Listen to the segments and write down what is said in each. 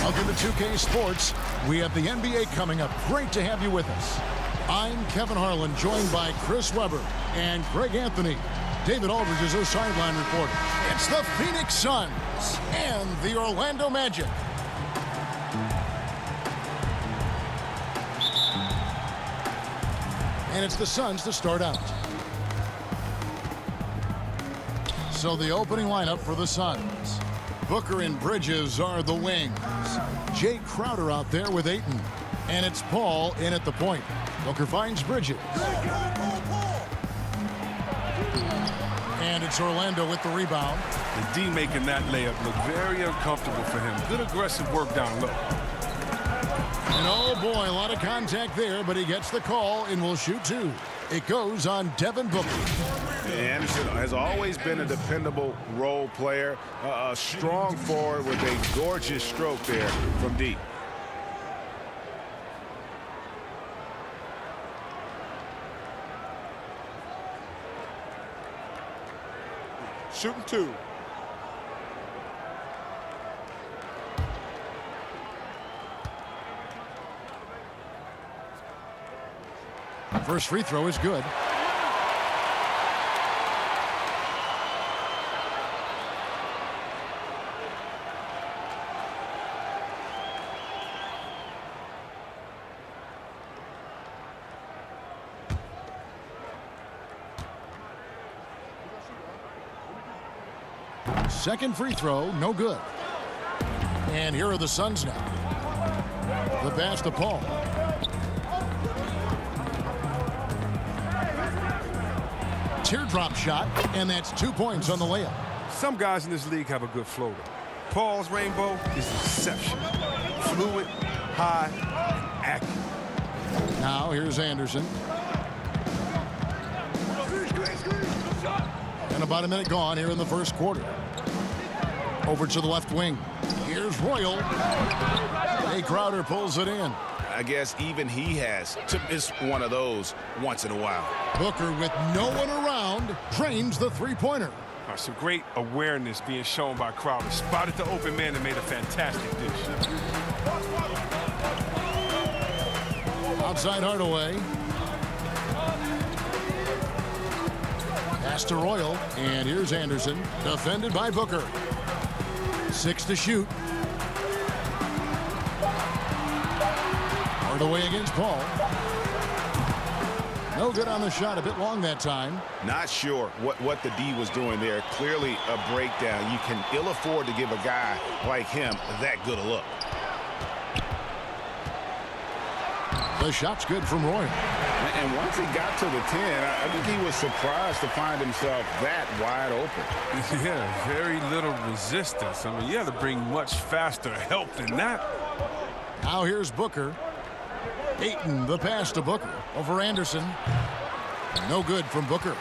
Welcome to 2K Sports. We have the NBA coming up. Great to have you with us. I'm Kevin Harlan, joined by Chris Webber and Greg Anthony. David Aldridge is our sideline reporter. It's the Phoenix Suns and the Orlando Magic. And it's the Suns to start out. So the opening lineup for the Suns. Booker and Bridges are the wings. Jay Crowder out there with Ayton. And it's Paul in at the point. Booker finds Bridges. And it's Orlando with the rebound. The D making that layup look very uncomfortable for him. Good aggressive work down low. And oh boy, a lot of contact there, but he gets the call and will shoot two. It goes on Devin Booker. Anderson has always been a dependable role player, a strong forward with a gorgeous stroke there from deep. Shooting two. First free throw is good. Second free throw, no good. And here are the Suns now. The pass to Paul. Teardrop shot, and that's 2 points on the layup. Some guys in this league have a good floater. Paul's rainbow is exceptional. Fluid, high, and accurate. Now here's Anderson. And about a minute gone here in the first quarter. Over to the left wing. Here's Royal. Jay Crowder pulls it in. I guess even he has to miss one of those once in a while. Booker, with no one around, drains the three-pointer. Some great awareness being shown by Crowder. Spotted the open man and made a fantastic dish. Outside Hardaway. Pass to Royal, and here's Anderson, defended by Booker. 6 to shoot. Hardaway against Paul. No good on the shot, a bit long that time. Not sure what the D was doing there. Clearly a breakdown. You can ill afford to give a guy like him that good a look. The shot's good from Royal. And once he got to the 10, I think he was surprised to find himself that wide open. Yeah, very little resistance. I mean, you had to bring much faster help than that. Now here's Booker. Ayton, the pass to Booker over Anderson. No good from Booker.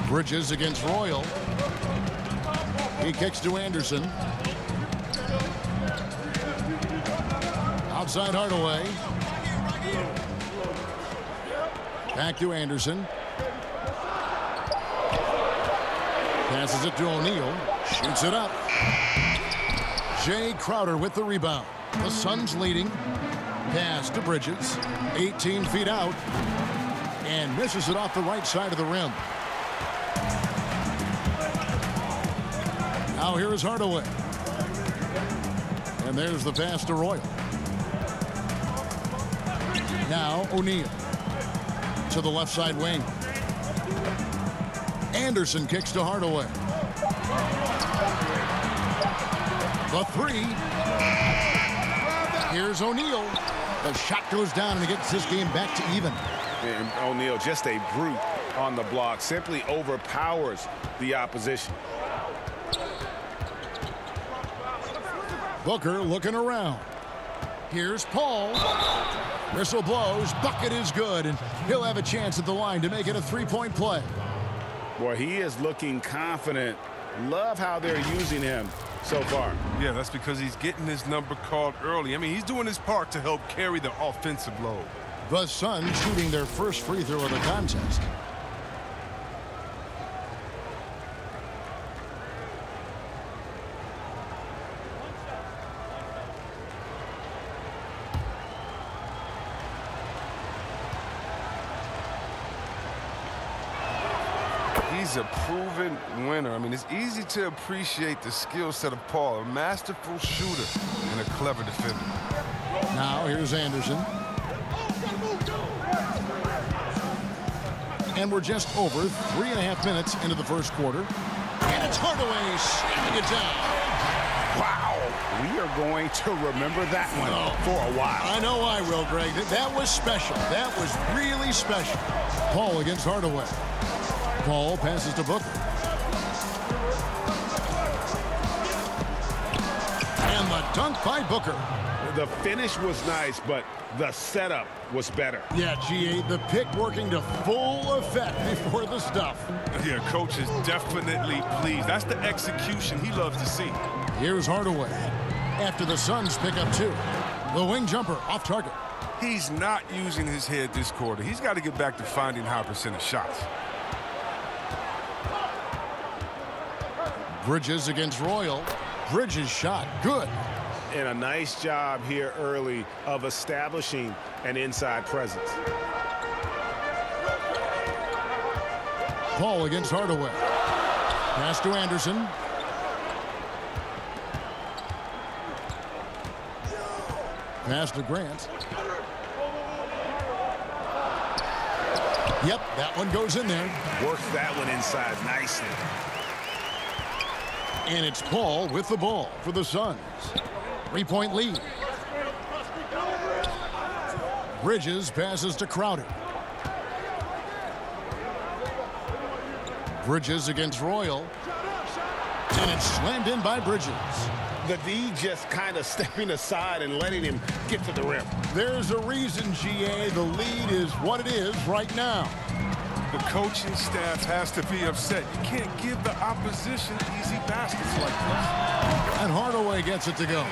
Bridges against Royal. He kicks to Anderson. Outside Hardaway. Back to Anderson. Passes it to O'Neal. Shoots it up. Jay Crowder with the rebound. The Suns leading. Pass to Bridges. 18 feet out. And misses it off the right side of the rim. Now here is Hardaway. And there's the pass to Royal. Now O'Neal. To the left side wing. Anderson kicks to Hardaway. The three. Here's O'Neal. The shot goes down and it gets this game back to even. And O'Neal, just a brute on the block, simply overpowers the opposition. Booker looking around. Here's Paul. Whistle blows. Bucket is good, and he'll have a chance at the line to make it a three-point play. Boy, he is looking confident. Love how they're using him so far. Yeah, that's because he's getting his number called early. I mean, he's doing his part to help carry the offensive load. The Suns shooting their first free throw of the contest. He's a proven winner. I mean, it's easy to appreciate the skill set of Paul, a masterful shooter and a clever defender. Now here's Anderson. And we're just over 3.5 minutes into the first quarter. And it's Hardaway slamming it down. Wow. We are going to remember that one for a while. I know I will, Greg. That was special. That was really special. Paul against Hardaway. Paul passes to Booker. And the dunk by Booker. The finish was nice, but the setup was better. Yeah, GA, the pick working to full effect before the stuff. Yeah, coach is definitely pleased. That's the execution he loves to see. Here's Hardaway. After the Suns pick up 2. The wing jumper off target. He's not using his head this quarter. He's got to get back to finding high percentage shots. Bridges against Royal. Bridges shot good. And a nice job here early of establishing an inside presence. Paul against Hardaway. Pass to Anderson. Pass to Grant. Yep, that one goes in there. Works that one inside nicely. And it's Paul with the ball for the Suns. 3-point lead. Bridges passes to Crowder. Bridges against Royal. And it's slammed in by Bridges. The D just kind of stepping aside and letting him get to the rim. There's a reason, GA. The lead is what it is right now. The coaching staff has to be upset. You can't give the opposition easy baskets like this. And Hardaway gets it to go.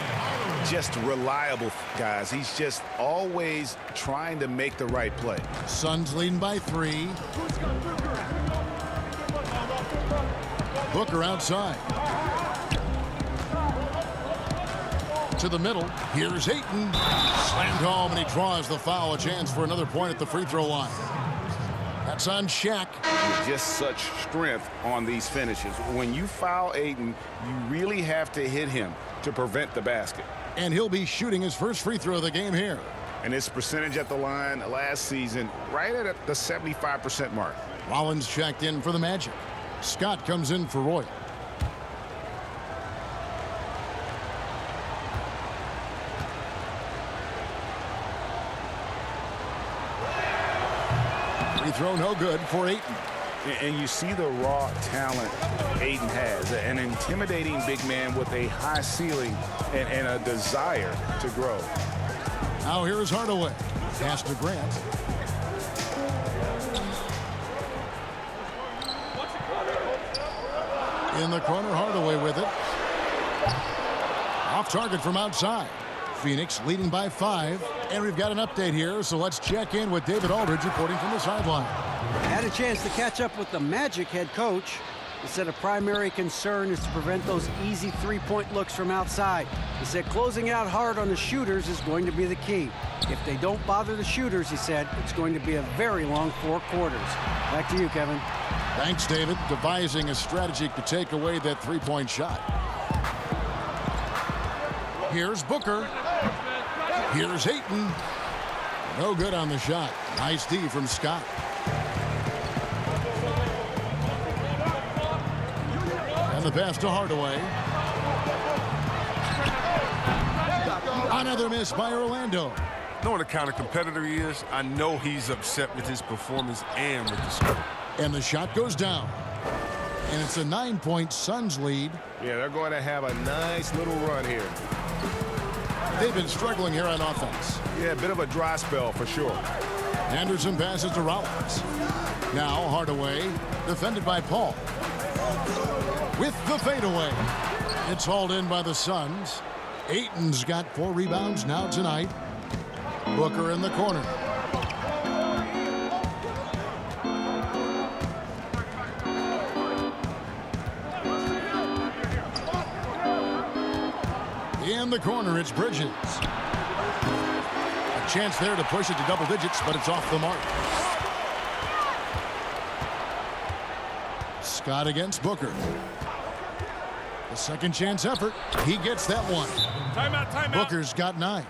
Just reliable, guys. He's just always trying to make the right play. Suns leading by 3. Booker outside. To the middle. Here's Ayton. Slammed home, and he draws the foul. A chance for another point at the free throw line. That's on Shaq. Just such strength on these finishes. When you foul Ayton, you really have to hit him to prevent the basket. And he'll be shooting his first free throw of the game here. And his percentage at the line last season, right at the 75% mark. Rollins checked in for the Magic. Scott comes in for Roy. Free throw no good for Ayton. And you see the raw talent Ayton has. An intimidating big man with a high ceiling and a desire to grow. Now here's Hardaway. Pass to Grant. In the corner, Hardaway with it. Off target from outside. Phoenix leading by 5. And we've got an update here, so let's check in with David Aldridge reporting from the sideline. Had a chance to catch up with the Magic head coach. He said a primary concern is to prevent those easy three-point looks from outside. He said closing out hard on the shooters is going to be the key. If they don't bother the shooters, he said, it's going to be a very long 4 quarters. Back to you, Kevin. Thanks, David. Devising a strategy to take away that three-point shot. Here's Booker. Here's Ayton. No good on the shot. Nice D from Scott. And the pass to Hardaway. Another miss by Orlando. Knowing the kind of competitor he is, I know he's upset with his performance and with the score. And the shot goes down. And it's a 9-point Suns lead. Yeah, they're going to have a nice little run here. They've been struggling here on offense. Yeah, a bit of a dry spell for sure. Anderson passes to Rollins. Now Hardaway, defended by Paul. With the fadeaway. It's hauled in by the Suns. Ayton's got 4 rebounds now tonight. Booker in the corner. In the corner, it's Bridges. A chance there to push it to double digits, but it's off the mark. Scott against Booker. The second chance effort. He gets that one. Timeout. Booker's got 9.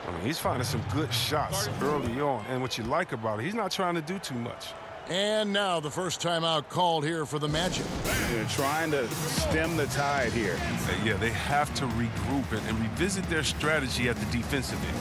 I mean, he's finding some good shots early on. And what you like about it, he's not trying to do too much. And now the first timeout called here for the Magic. They're trying to stem the tide here. Yeah, they have to regroup and revisit their strategy at the defensive end.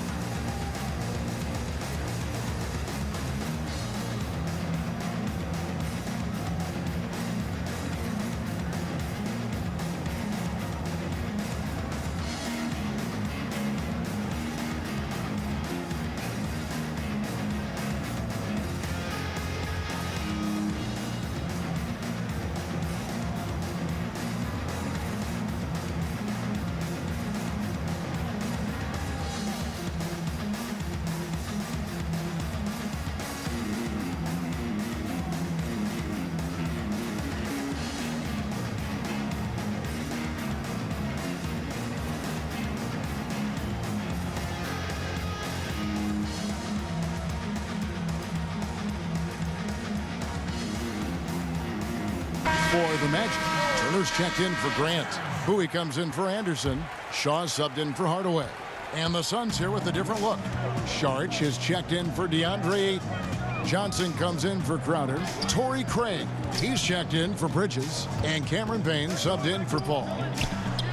For the Magic, Turner's checked in for Grant. Bowie comes in for Anderson. Shaw subbed in for Hardaway. And the Suns here with a different look. Saric is checked in for DeAndre Ayton. Johnson comes in for Crowder. Torrey Craig, he's checked in for Bridges. And Cameron Payne subbed in for Paul.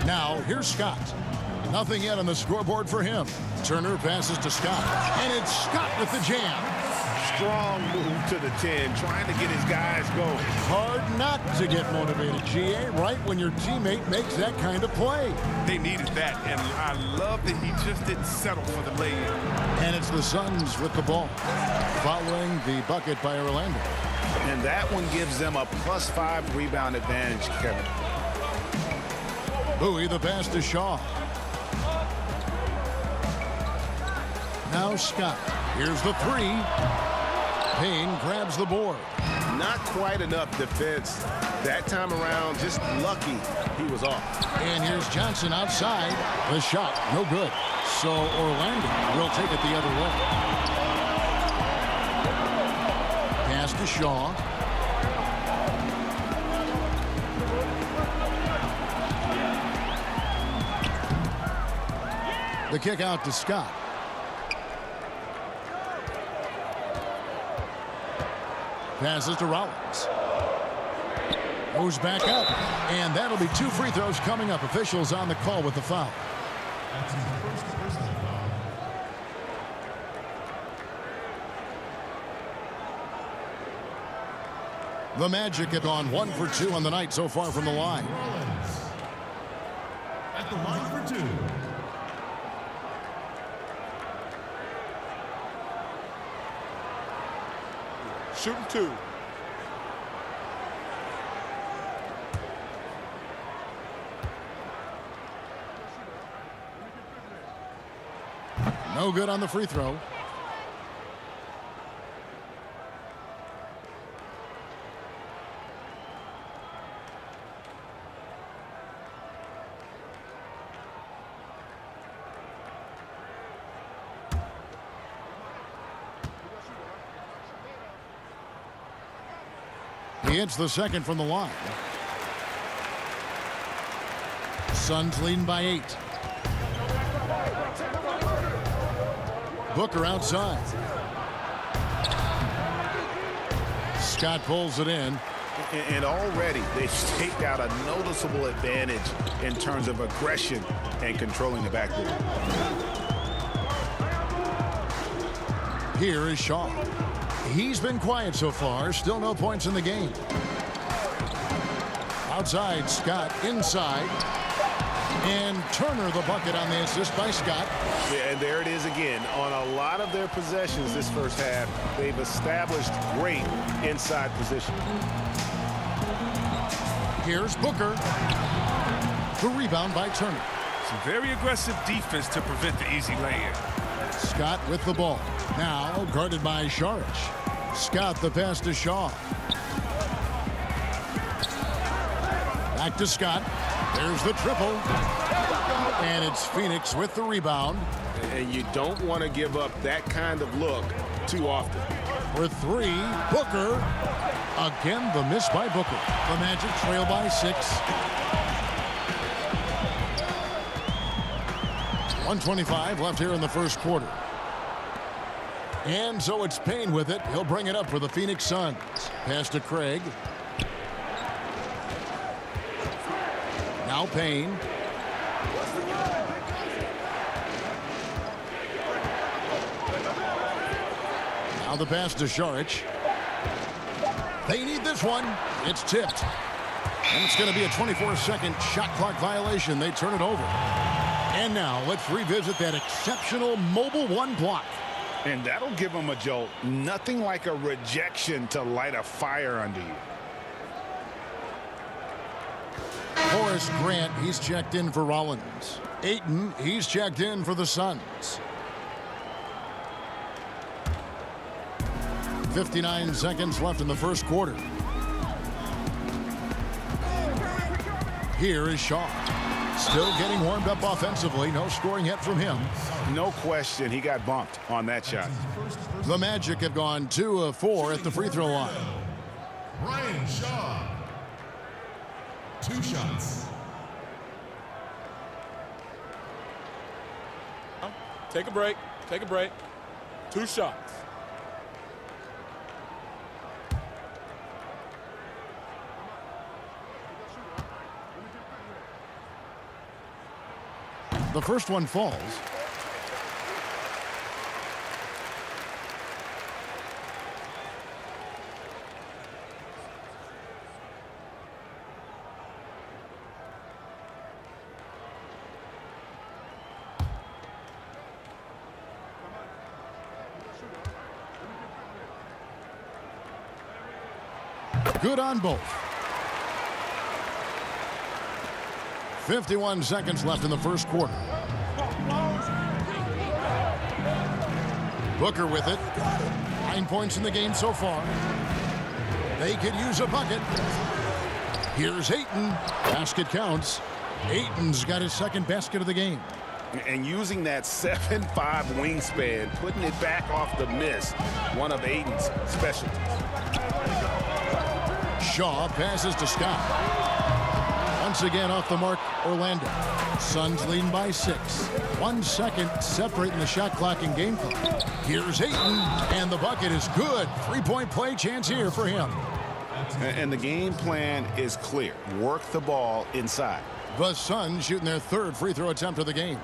Now, here's Scott. Nothing yet on the scoreboard for him. Turner passes to Scott. And it's Scott with the jam. Strong move to the 10, trying to get his guys going. Hard not to get motivated, GA, right when your teammate makes that kind of play. They needed that, and I love that he just didn't settle for the lay-in. And it's the Suns with the ball, following the bucket by Orlando. And that one gives them a +5 rebound advantage, Kevin. Bowie, the pass to Shaw. Now Scott. Here's the 3. Payne grabs the board. Not quite enough defense that time around. Just lucky he was off. And here's Johnson outside. The shot, no good. So Orlando will take it the other way. Pass to Shaw. The kick out to Scott. Passes to Rollins. Goes back up. And that'll be 2 free throws coming up. Officials on the call with the foul. The Magic have gone 1 for 2 on the night so far from the line. At the line for 2. Shooting 2. No good on the free throw. He hits the second from the line. Suns leading by 8. Booker outside. Scott pulls it in. And already they've staked out a noticeable advantage in terms of aggression and controlling the backcourt. Here is Shaw. He's been quiet so far. Still no points in the game. Outside, Scott inside. And Turner the bucket on the assist by Scott. Yeah, and there it is again. On a lot of their possessions this first half, they've established great inside position. Here's Booker. The rebound by Turner. Some very aggressive defense to prevent the easy lay-in. Scott with the ball. Now guarded by Saric. Scott the pass to Shaw. Back to Scott. There's the triple. And it's Phoenix with the rebound. And you don't want to give up that kind of look too often. For 3, Booker. Again, the miss by Booker. The Magic trail by 6. 1:25 left here in the first quarter. And so it's Payne with it. He'll bring it up for the Phoenix Suns. Pass to Craig. Now Payne. Now the pass to Šarić. They need this one. It's tipped. And it's going to be a 24-second shot clock violation. They turn it over. And now let's revisit that exceptional mobile one block. And that'll give him a jolt. Nothing like a rejection to light a fire under you. Horace Grant, he's checked in for Rollins. Ayton, he's checked in for the Suns. 59 seconds left in the first quarter. Here is Shaw. Still getting warmed up offensively. No scoring yet from him. No question, he got bumped on that shot. The Magic have gone 2 of 4 at the free throw line. Ryan Shaw. 2 shots. Take a break. Take a break. 2 shots. The first one falls. Good on both. 51 seconds left in the first quarter. Booker with it. 9 points in the game so far. They could use a bucket. Here's Ayton. Basket counts. Ayton's got his second basket of the game. And using that 7'5" wingspan, putting it back off the miss, one of Ayton's specialties. Shaw passes to Scott. Once again off the mark, Orlando. Suns leading by 6. 1 second separating the shot clock and game clock. Here's Ayton, and the bucket is good. 3-point play chance here for him. And the game plan is clear. Work the ball inside. The Suns shooting their 3rd free throw attempt of the game.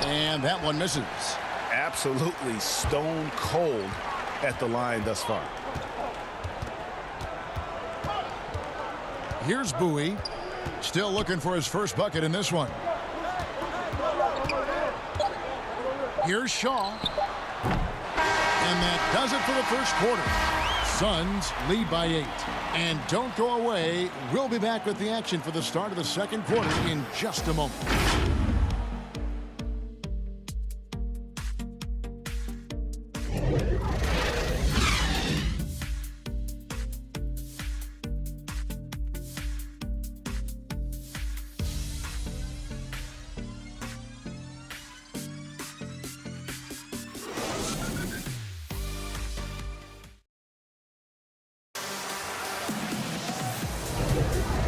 And that one misses. Absolutely stone cold at the line thus far. Here's Bowie. Still looking for his first bucket in this one. Here's Shaw. And that does it for the first quarter. Suns lead by 8. And don't go away. We'll be back with the action for the start of the second quarter in just a moment.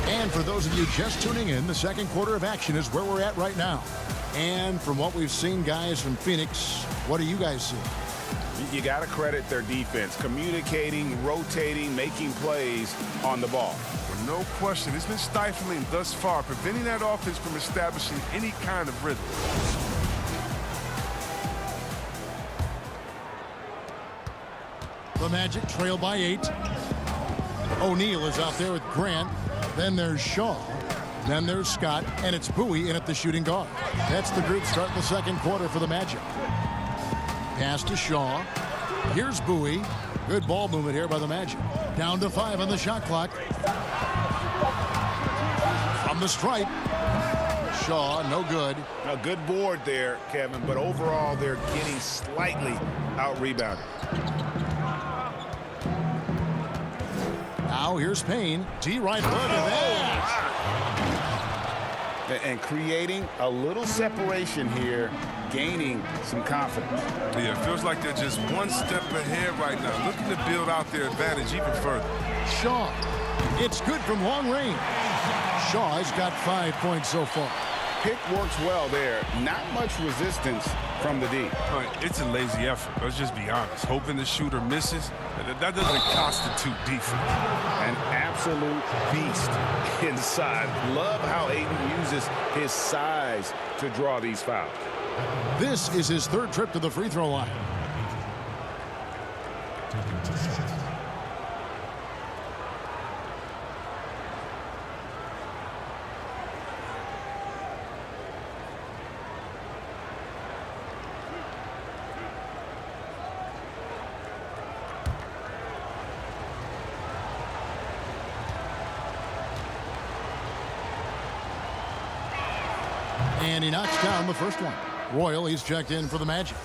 And for those of you just tuning in, the second quarter of action is where we're at right now. And from what we've seen, guys, from Phoenix, what do you guys see? You got to credit their defense, communicating, rotating, making plays on the ball. Well, no question, it's been stifling thus far, preventing that offense from establishing any kind of rhythm. The Magic trail by 8. O'Neal is out there with Grant. Then there's Shaw. Then there's Scott. And it's Bowie in at the shooting guard. That's the group starting the second quarter for the Magic. Pass to Shaw. Here's Bowie. Good ball movement here by the Magic. Down to 5 on the shot clock. From the stripe. Shaw, no good. A good board there, Kevin, but overall they're getting slightly out-rebounded. Now here's Payne. D right, look at that. And creating a little separation here, gaining some confidence. Yeah, it feels like they're just one step ahead right now, looking to build out their advantage even further. Shaw. It's good from long range. Shaw has got 5 points so far. Pick works well there. Not much resistance from the D. All right, it's a lazy effort. Let's just be honest. Hoping the shooter misses, that doesn't constitute defense. An absolute beast inside. Love how Ayton uses his size to draw these fouls. This is his third trip to the free throw line. Taking 2 shots. And he knocks down the first one. Royal, he's checked in for the Magic.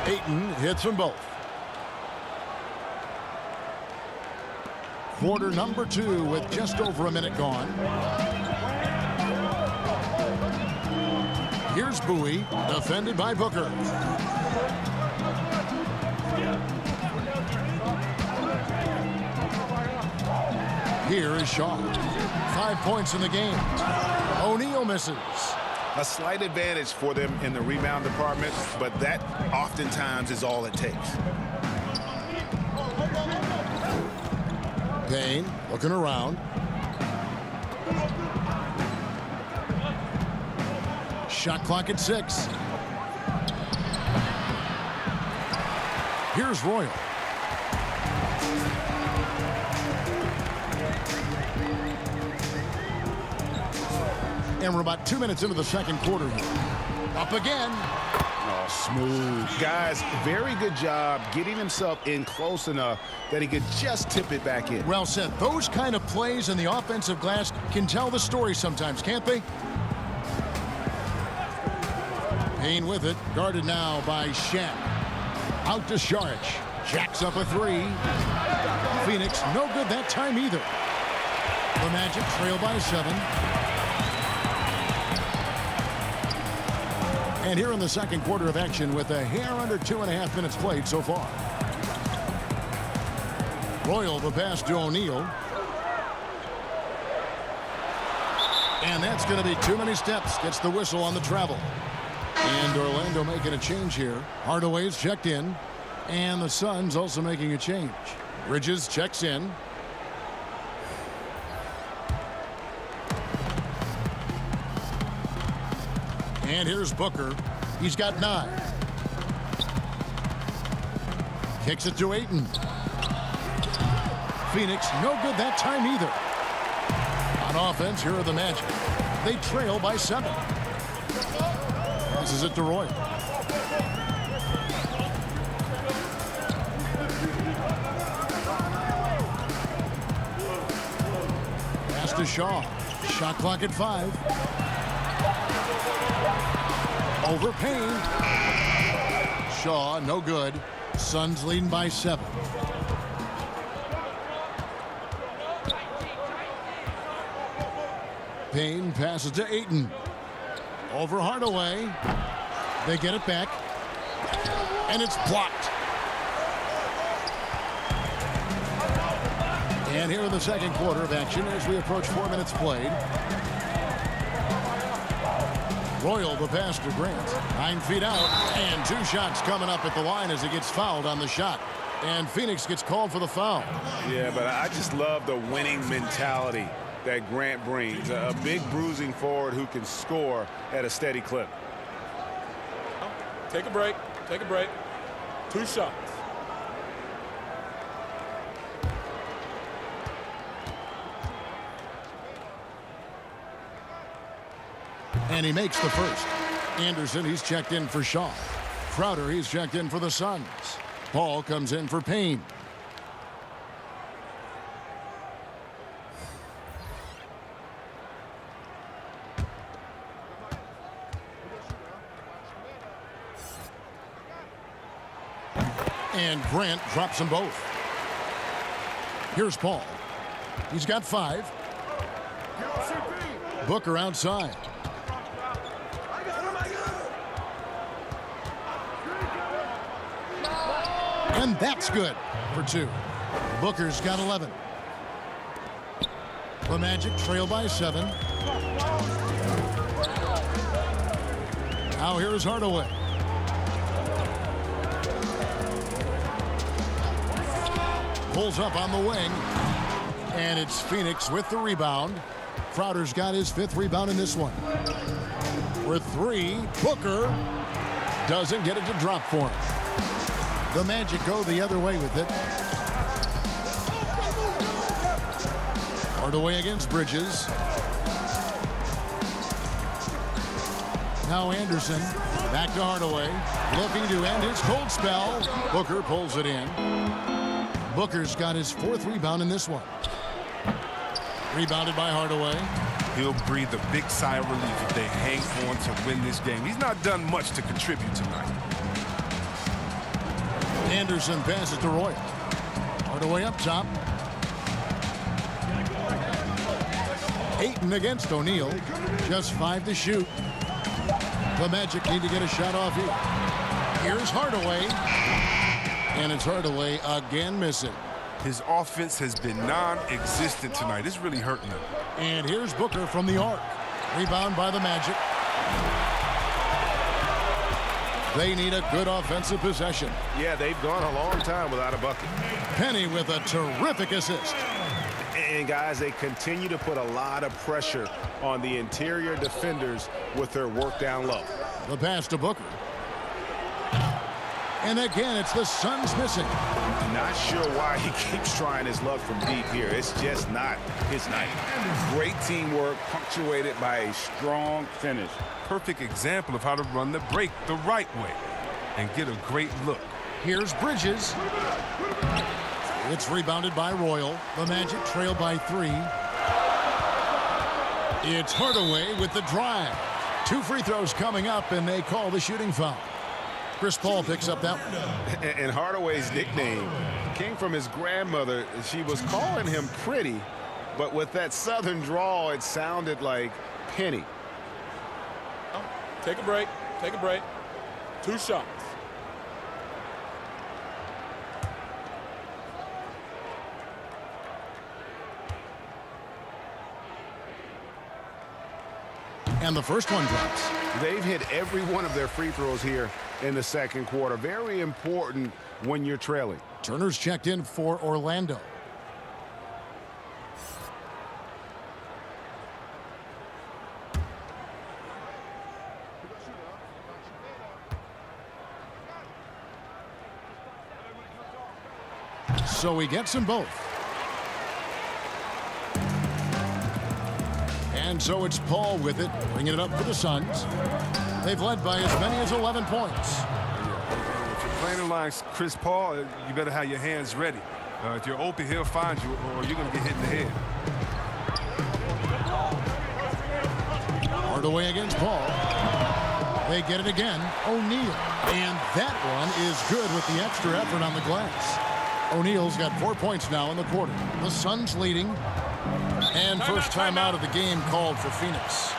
Ayton hits them both. Quarter number 2 with just over a minute gone. Here's Bowie, defended by Booker. Here is Shaw. 5 points in the game. O'Neal misses. A slight advantage for them in the rebound department, but that oftentimes is all it takes. Payne looking around. Shot clock at 6. Here's Royal. And we're about 2 minutes into the second quarter here. Up again. Oh, smooth. Guys, very good job getting himself in close enough that he could just tip it back in. Well said. Those kind of plays in the offensive glass can tell the story sometimes, can't they? Payne with it. Guarded now by Shaq. Out to Saric. Jacks up a 3. Phoenix, no good that time either. The Magic trail by 7. And here in the second quarter of action with a hair under 2.5 minutes played so far. Royal the pass to O'Neal. And that's going to be too many steps. Gets the whistle on the travel. And Orlando making a change here. Hardaway's checked in. And the Suns also making a change. Bridges checks in. And here's Booker. He's got 9. Kicks it to Ayton. Phoenix, no good that time either. On offense, here are the Magic. They trail by 7. Passes it to Royal. Pass to Shaw. Shot clock at 5. Over Payne. Shaw, no good. Suns leading by 7. Payne passes to Ayton. Over Hardaway. They get it back. And it's blocked. And here in the second quarter of action as we approach 4 minutes played. Royal the pass to Grant. 9 feet out. And 2 shots coming up at the line as he gets fouled on the shot. And Phoenix gets called for the foul. Yeah, but I just love the winning mentality that Grant brings. A big bruising forward who can score at a steady clip. Take a break. Take a break. 2 shots. And he makes the first. Anderson, he's checked in for Shaw. Crowder, he's checked in for the Suns. Paul comes in for Payne. And Grant drops them both. Here's Paul. He's got 5. Booker outside. And that's good for 2. Booker's got 11. The Magic trail by 7. Now here's Hardaway. Pulls up on the wing. And it's Phoenix with the rebound. Crowder's got his 5th rebound in this one. For 3, Booker doesn't get it to drop for him. The Magic go the other way with it. Hardaway against Bridges. Now Anderson. Back to Hardaway. Looking to end his cold spell. Booker pulls it in. Booker's got his 4th rebound in this one. Rebounded by Hardaway. He'll breathe a big sigh of relief if they hang on to win this game. He's not done much to contribute tonight. Anderson passes to Royal. Hardaway up top. Ayton against O'Neal. Just 5 to shoot. The Magic need to get a shot off here. Here's Hardaway. And it's Hardaway again missing. His offense has been non-existent tonight. It's really hurting him. And here's Booker from the arc. Rebound by the Magic. They need a good offensive possession. Yeah, they've gone a long time without a bucket. Penny with a terrific assist. And guys, they continue to put a lot of pressure on the interior defenders with their work down low. The pass to Booker. And again, it's the Suns missing. Not sure why he keeps trying his luck from deep here. It's just not his night. Great teamwork punctuated by a strong finish. Perfect example of how to run the break the right way and get a great look. Here's Bridges. It's rebounded by Royal. The Magic trail by 3. It's Hardaway with the drive. 2 free throws coming up, and they call the shooting foul. Chris Paul picks up that one. And Hardaway's nickname came from his grandmother. She was calling him Pretty, but with that southern drawl, it sounded like Penny. Take a break. Take a break. 2 shots. And the first one drops. They've hit every one of their free throws here in the second quarter. Very important when you're trailing. Turner's checked in for Orlando. So he gets them both. And so it's Paul with it, bringing it up for the Suns. They've led by as many as 11 points. If you're playing along Chris Paul, you better have your hands ready. If you're open, he'll find you, or you're going to get hit in the head. Hardaway against Paul. They get it again. O'Neal. And that one is good with the extra effort on the glass. O'Neal's got 4 points now in the quarter. The Suns leading. And first time out of the game called for Phoenix.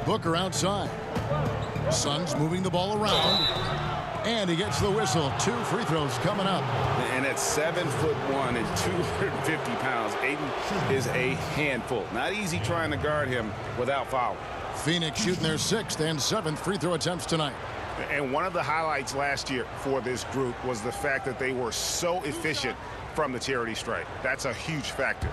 Booker outside. Suns moving the ball around. And he gets the whistle. 2 free throws coming up. And at 7'1" and 250 pounds, Ayton is a handful. Not easy trying to guard him without foul. Phoenix shooting their 6th and 7th free throw attempts tonight. And one of the highlights last year for this group was the fact that they were so efficient from the charity stripe. That's a huge factor.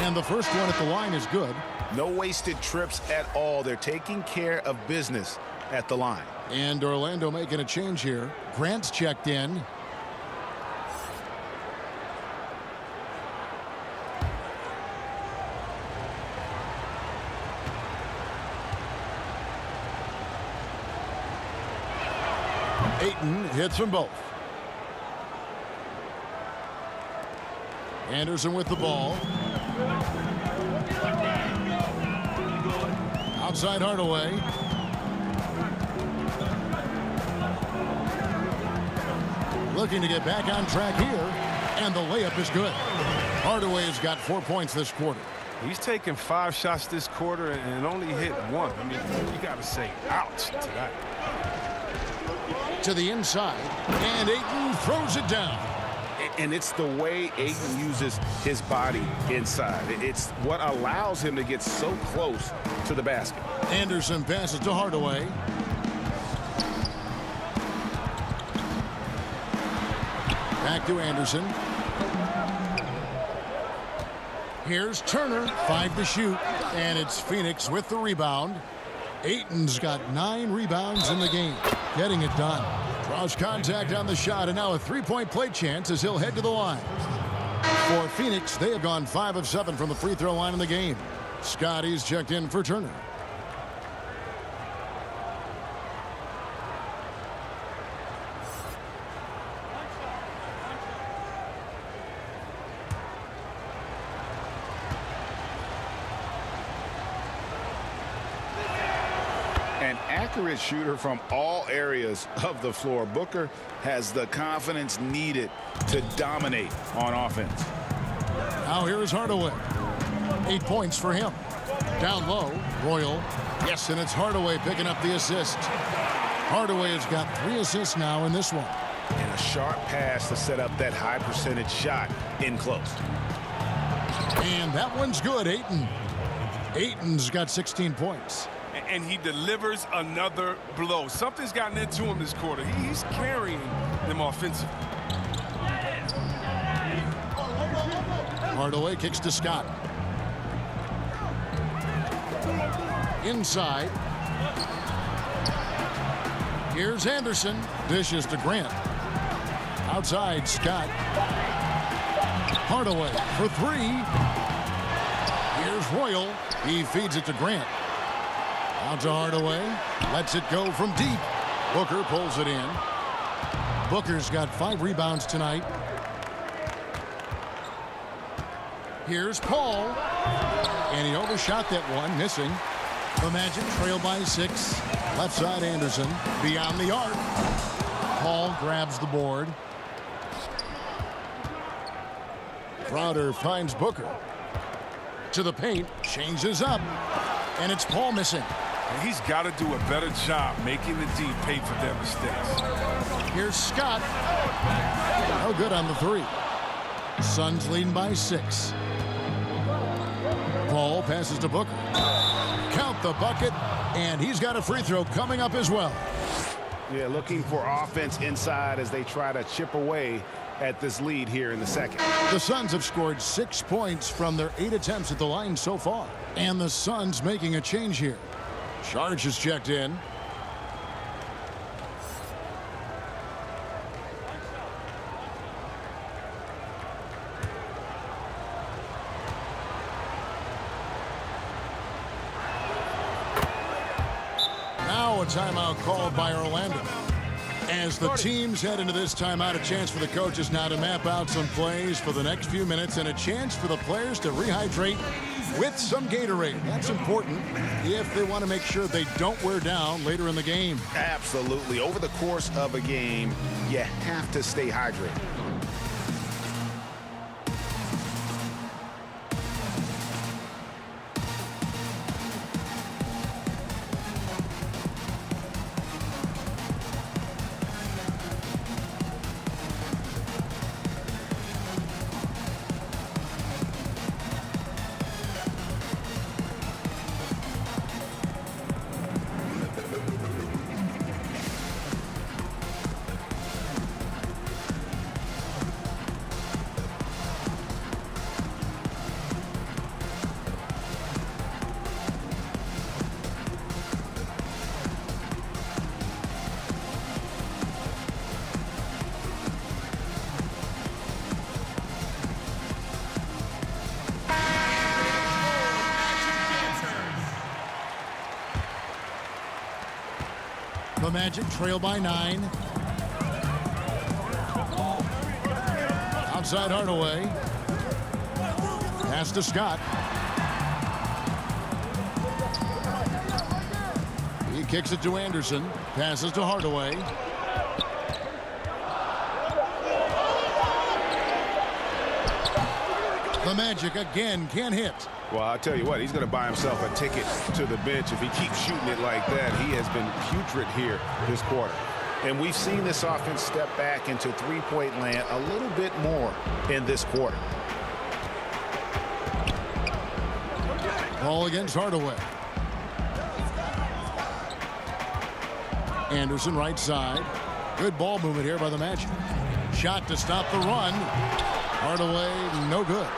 And the first one at the line is good. No wasted trips at all. They're taking care of business at the line. And Orlando making a change here. Grant's checked in. Ayton hits them both. Anderson with the ball. Outside Hardaway. Looking to get back on track here. And the layup is good. Hardaway has got 4 points this quarter. He's taken 5 shots this quarter and only hit 1. I mean, you got to say ouch to that. To the inside. And Ayton throws it down. And it's the way Ayton uses his body inside. It's what allows him to get so close to the basket. Anderson passes to Hardaway. Back to Anderson. Here's Turner, 5 to shoot, and it's Phoenix with the rebound. Ayton's got 9 rebounds in the game, getting it done. Draws contact on the shot, and now a 3-point play chance as he'll head to the line. For Phoenix, they have gone 5 of 7 from the free throw line in the game. Scotty's checked in for Turner. An accurate shooter from all areas of the floor. Booker has the confidence needed to dominate on offense. Now here is Hardaway. 8 points for him. Down low, Royal. Yes, and it's Hardaway picking up the assist. Hardaway has got 3 assists now in this one. And a sharp pass to set up that high percentage shot in close. And that one's good, Ayton. Ayton's got 16 points. And he delivers another blow. Something's gotten into him this quarter. He's carrying them offensively. Hardaway kicks to Scott. Inside. Here's Anderson. Dishes to Grant. Outside, Scott. Hardaway for 3. Here's Royal. He feeds it to Grant. Out to Hardaway. Lets it go from deep. Booker pulls it in. Booker's got 5 rebounds tonight. Here's Paul. And he overshot that one, missing. The Magic trail by 6. Left side Anderson. Beyond the arc. Paul grabs the board. Crowder finds Booker. To the paint. Changes up. And it's Paul missing. And he's got to do a better job making the D pay for their mistakes. Here's Scott. No good on the 3. Suns leading by 6. Paul passes to Booker. Count the bucket, and he's got a free throw coming up as well. Yeah, looking for offense inside as they try to chip away at this lead here in the second. The Suns have scored 6 points from their 8 attempts at the line so far. And the Suns making a change here. Sharge is checked in. Now a timeout called by Orlando. As the teams head into this timeout, a chance for the coaches now to map out some plays for the next few minutes and a chance for the players to rehydrate with some Gatorade. That's important if they want to make sure they don't wear down later in the game. Absolutely. Over the course of a game, you have to stay hydrated. The Magic trail by 9. Outside Hardaway. Pass to Scott. He kicks it to Anderson. Passes to Hardaway. The Magic again can't hit. Well, I'll tell you what, he's going to buy himself a ticket to the bench if he keeps shooting it like that. He has been putrid here this quarter. And we've seen this offense step back into three-point land a little bit more in this quarter. Ball against Hardaway. Anderson right side. Good ball movement here by the Magic. Shot to stop the run. Hardaway, no good.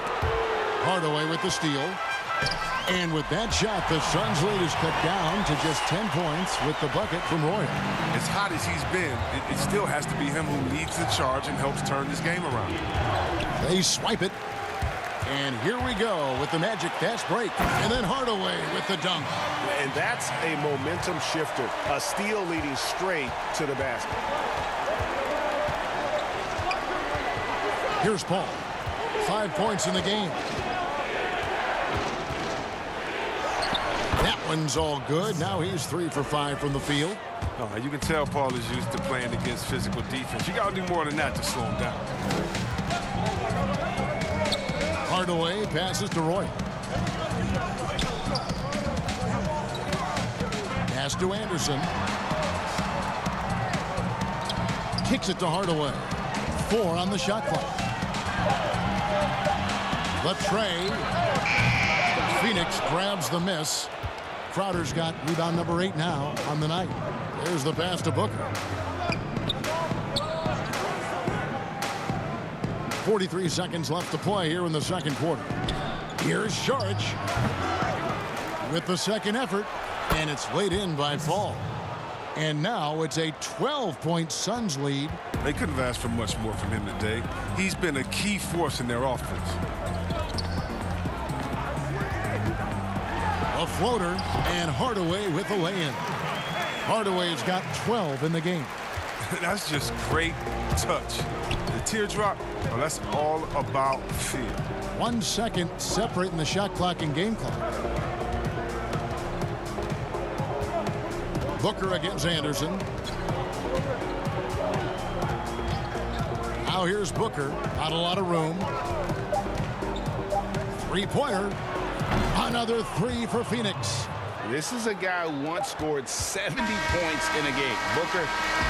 Hardaway with the steal. And with that shot, the Suns' lead is cut down to just 10 points with the bucket from Royal. As hot as he's been, it still has to be him who leads the charge and helps turn this game around. They swipe it. And here we go with the Magic fast break. And then Hardaway with the dunk. And that's a momentum shifter. A steal leading straight to the basket. Here's Paul. 5 points in the game. That one's all good. Now he's 3 for 5 from the field. Oh, you can tell Paul is used to playing against physical defense. You got to do more than that to slow him down. Hardaway passes to Roy. Pass to Anderson. Kicks it to Hardaway. 4 on the shot clock. The tray. Phoenix grabs the miss. Crowder's got rebound number 8 now on the night. There's the pass to Booker. 43 seconds left to play here in the second quarter. Here's Saric with the second effort, and it's laid in by Paul. And now it's a 12-point Suns lead. They couldn't have asked for much more from him today. He's been a key force in their offense. A floater, and Hardaway with the lay-in. Hardaway's got 12 in the game. That's just great touch. The teardrop, well, that's all about feel. 1 second separating the shot clock and game clock. Booker against Anderson. Now here's Booker. Not a lot of room. Three-pointer. Another 3 for Phoenix. This is a guy who once scored 70 points in a game. Booker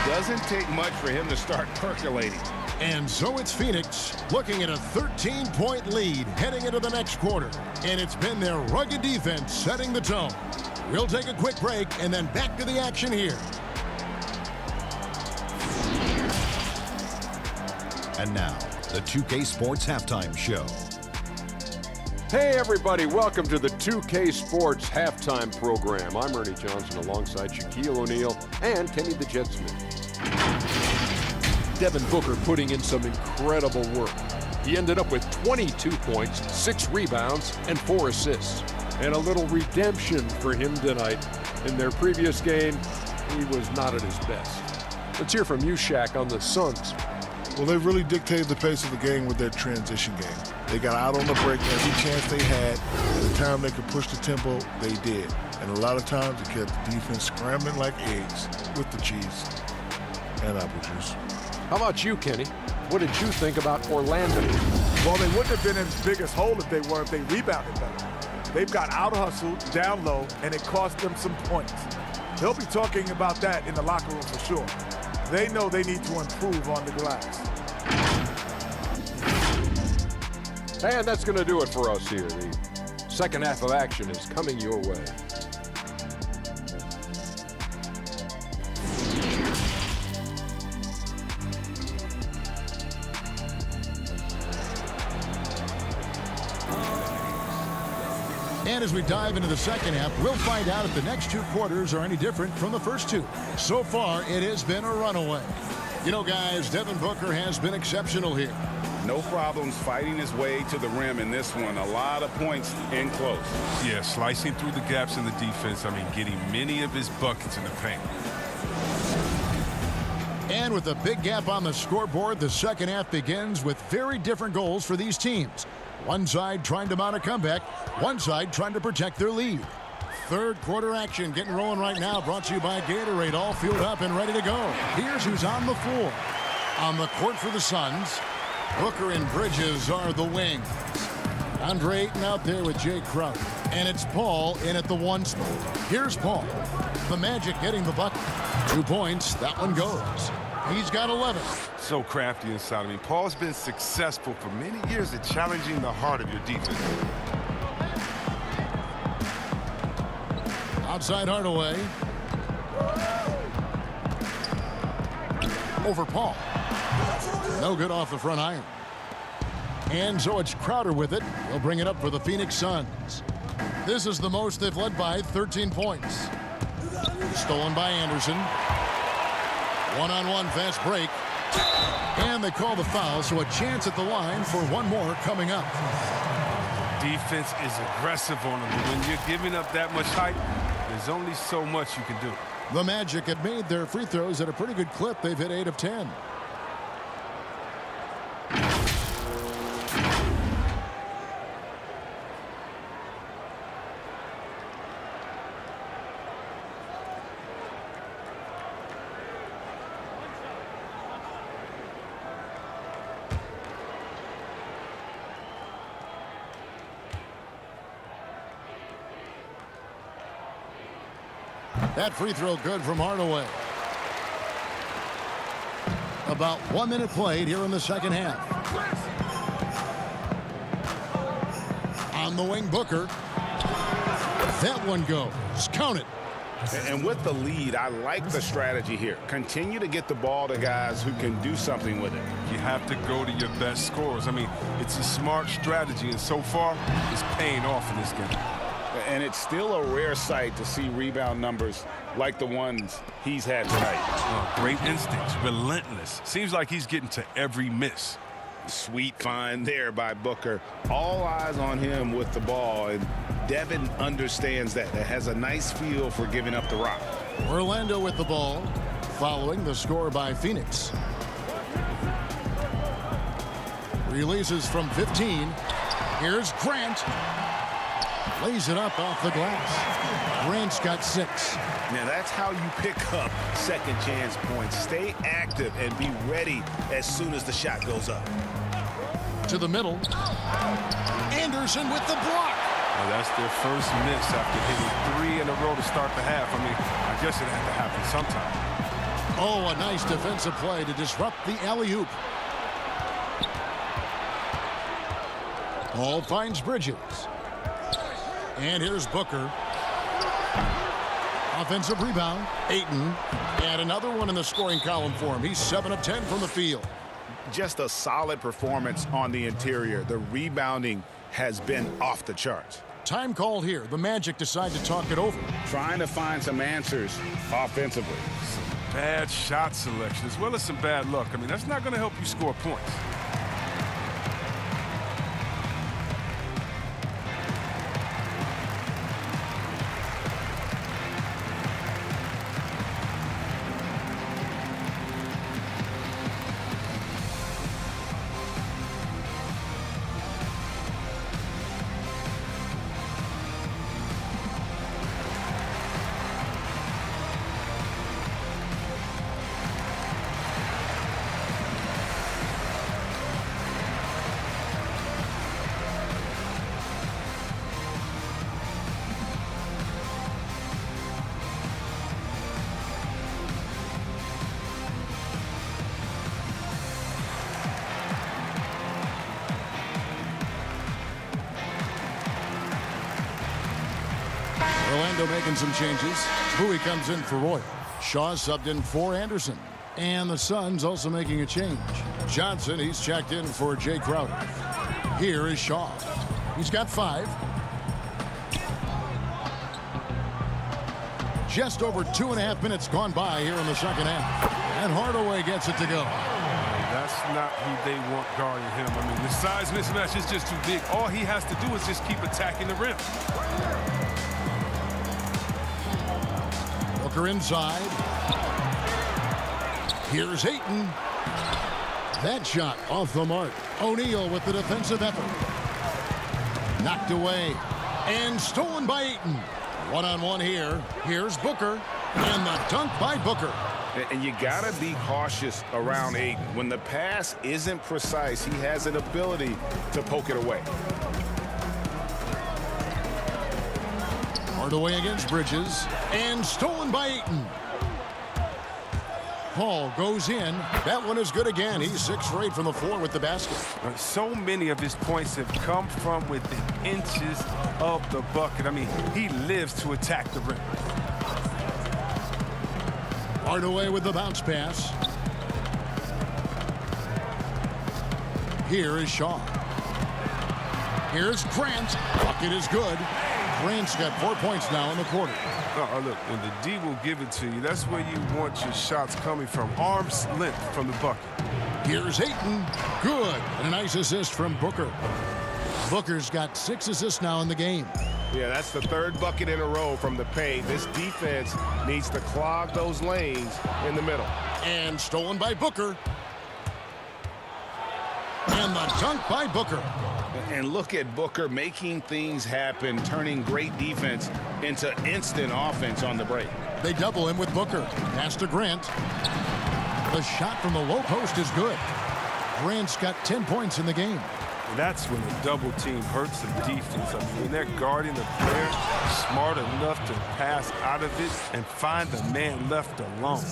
doesn't take much for him to start percolating. And so it's Phoenix looking at a 13-point lead heading into the next quarter. And it's been their rugged defense setting the tone. We'll take a quick break and then back to the action here. And now, the 2K Sports Halftime Show. Hey everybody, welcome to the 2K Sports Halftime Program. I'm Ernie Johnson alongside Shaquille O'Neal and Kenny the Jet Smith. Devin Booker putting in some incredible work. He ended up with 22 points, 6 rebounds, and 4 assists. And a little redemption for him tonight. In their previous game, he was not at his best. Let's hear from you, Shaq, on the Suns. Well, they really dictated the pace of the game with their transition game. They got out on the break every chance they had. And the time they could push the tempo, they did. And a lot of times it kept the defense scrambling like eggs with the cheese and apple juice. How about you, Kenny? What did you think about Orlando? Well, they wouldn't have been in its biggest hole if they rebounded better. They've got out-hustled, down low, and it cost them some points. They'll be talking about that in the locker room for sure. They know they need to improve on the glass. And that's going to do it for us here. The second half of action is coming your way. And as we dive into the second half, we'll find out if the next two quarters are any different from the first two. So far, it has been a runaway. You know, guys, Devin Booker has been exceptional here. No problems fighting his way to the rim in this one. A lot of points in close. Yeah, slicing through the gaps in the defense. I mean, getting many of his buckets in the paint. And with a big gap on the scoreboard, the second half begins with very different goals for these teams. One side trying to mount a comeback, one side trying to protect their lead. Third quarter action getting rolling right now, brought to you by Gatorade, all fueled up and ready to go. Here's who's on the floor. On the court for the Suns, Booker and Bridges are the wings. Andre Ayton out there with Jay Crowder. And it's Paul in at the one spot. Here's Paul. The Magic getting the bucket. 2 points, that one goes. He's got 11. So crafty inside. I mean, Paul's been successful for many years at challenging the heart of your defense. Outside Hardaway. Over Paul. No good off the front iron. And so it's Crowder with it. He'll bring it up for the Phoenix Suns. This is the most they've led by 13 points. Stolen by Anderson. One-on-one fast break. And they call the foul, so a chance at the line for one more coming up. Defense is aggressive on them. When you're giving up that much height, there's only so much you can do. The Magic have made their free throws at a pretty good clip. They've hit 8 of 10. That free throw good from Hardaway. About 1 minute played here in the second half. On the wing, Booker. That one goes. Count it. And with the lead, I like the strategy here. Continue to get the ball to guys who can do something with it. You have to go to your best scorers. I mean, it's a smart strategy, and so far, it's paying off in this game. And it's still a rare sight to see rebound numbers like the ones he's had tonight. Oh, great instincts, relentless. Seems like he's getting to every miss. Sweet find there by Booker. All eyes on him with the ball, and Devin understands that. It has a nice feel for giving up the rock. Orlando with the ball, following the score by Phoenix. Releases from 15. Here's Grant. Lays it up off the glass. Grant's got 6. Now that's how you pick up second chance points. Stay active and be ready as soon as the shot goes up. To the middle. Anderson with the block. Well, that's their first miss after hitting 3 in a row to start the half. I mean, I guess it had to happen sometime. Oh, a nice defensive play to disrupt the alley-oop. Paul finds Bridges. And here's Booker. Offensive rebound. Ayton. And another one in the scoring column for him. He's 7 of 10 from the field. Just a solid performance on the interior. The rebounding has been off the charts. Time called here. The Magic decide to talk it over. Trying to find some answers offensively. Some bad shot selection as well as some bad luck. I mean, that's not going to help you score points. Orlando making some changes. Bowie comes in for Roy. Shaw subbed in for Anderson. And the Suns also making a change. Johnson, he's checked in for Jay Crowder. Here is Shaw. He's got 5. Just over 2.5 minutes gone by here in the second half. And Hardaway gets it to go. That's not who they want guarding him. I mean, the size mismatch is just too big. All he has to do is just keep attacking the rim. Booker inside. Here's Ayton. That shot off the mark. O'Neal with the defensive effort. Knocked away. And stolen by Ayton. One-on-one here. Here's Booker. And the dunk by Booker. And you got to be cautious around Ayton. When the pass isn't precise, he has an ability to poke it away. Hardaway against Bridges. And stolen by Ayton. Paul goes in. That one is good again. He's 6 for 8 from the floor with the basket. So many of his points have come from within inches of the bucket. I mean, he lives to attack the rim. Hardaway with the bounce pass. Here is Shaw. Here's Grant. Bucket is good. Grant's got 4 points now in the quarter. Look, and the D will give it to you. That's where you want your shots coming from. Arm's length from the bucket. Here's Ayton. Good. And a nice assist from Booker. Booker's got 6 assists now in the game. Yeah, that's the 3rd bucket in a row from the paint. This defense needs to clog those lanes in the middle. And stolen by Booker. And the dunk by Booker. And look at Booker making things happen, turning great defense into instant offense on the break. They double him with Booker. Pass to Grant. The shot from the low post is good. Grant's got 10 points in the game. That's when the double team hurts the defense. I mean, when they're guarding the player smart enough to pass out of it and find the man left alone.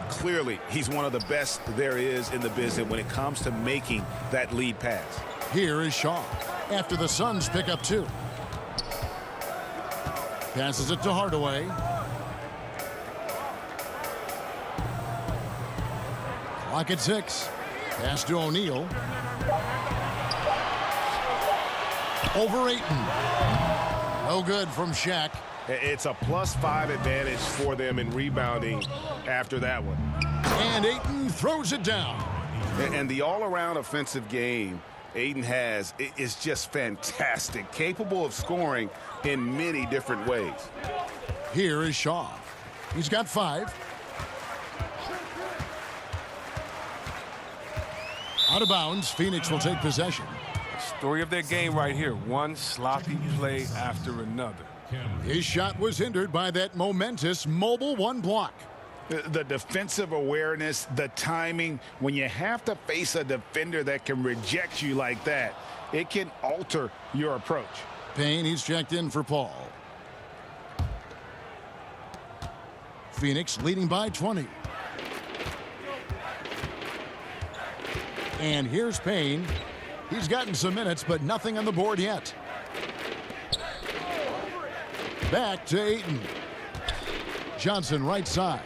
Clearly, he's one of the best there is in the business when it comes to making that lead pass. Here is Shaw after the Suns pick up 2. Passes it to Hardaway. Clock at 6. Pass to O'Neal. Over Ayton. No good from Shaq. It's a +5 advantage for them in rebounding after that one. And Ayton throws it down. And the all-around offensive game Ayton has is just fantastic, capable of scoring in many different ways. Here is Shaw. He's got 5. Out of bounds. Phoenix will take possession. Story of their game right here. One sloppy play after another. His shot was hindered by that momentous mobile 1 block. The defensive awareness, the timing, when you have to face a defender that can reject you like that, it can alter your approach. Payne, he's checked in for Paul. Phoenix leading by 20. And here's Payne. He's gotten some minutes, but nothing on the board yet. Back to Ayton. Johnson right side.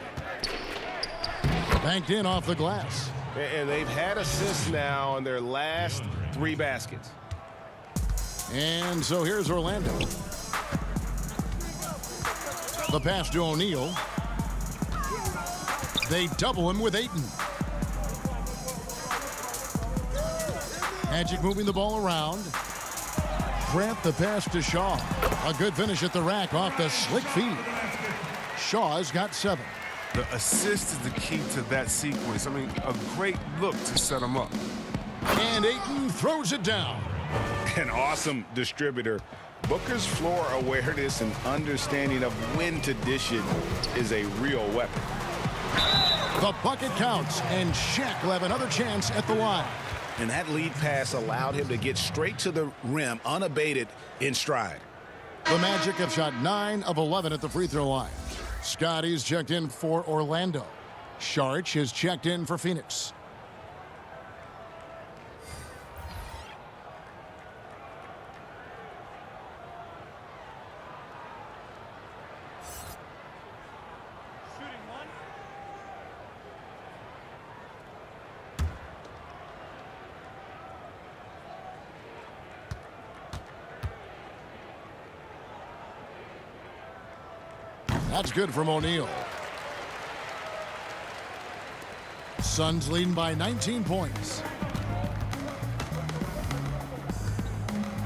Banked in off the glass. And they've had assists now on their last 3 baskets. And so here's Orlando. The pass to O'Neal. They double him with Ayton. Magic moving the ball around. Grant the pass to Shaw. A good finish at the rack off the slick feed. Shaw's got 7. The assist is the key to that sequence. I mean, a great look to set him up. And Ayton throws it down. An awesome distributor. Booker's floor awareness and understanding of when to dish it is a real weapon. The bucket counts, and Shaq will have another chance at the line. And that lead pass allowed him to get straight to the rim unabated in stride. The Magic have shot 9 of 11 at the free throw line. Scotty's checked in for Orlando. Sharch is checked in for Phoenix. That's good from O'Neal. Suns leading by 19 points.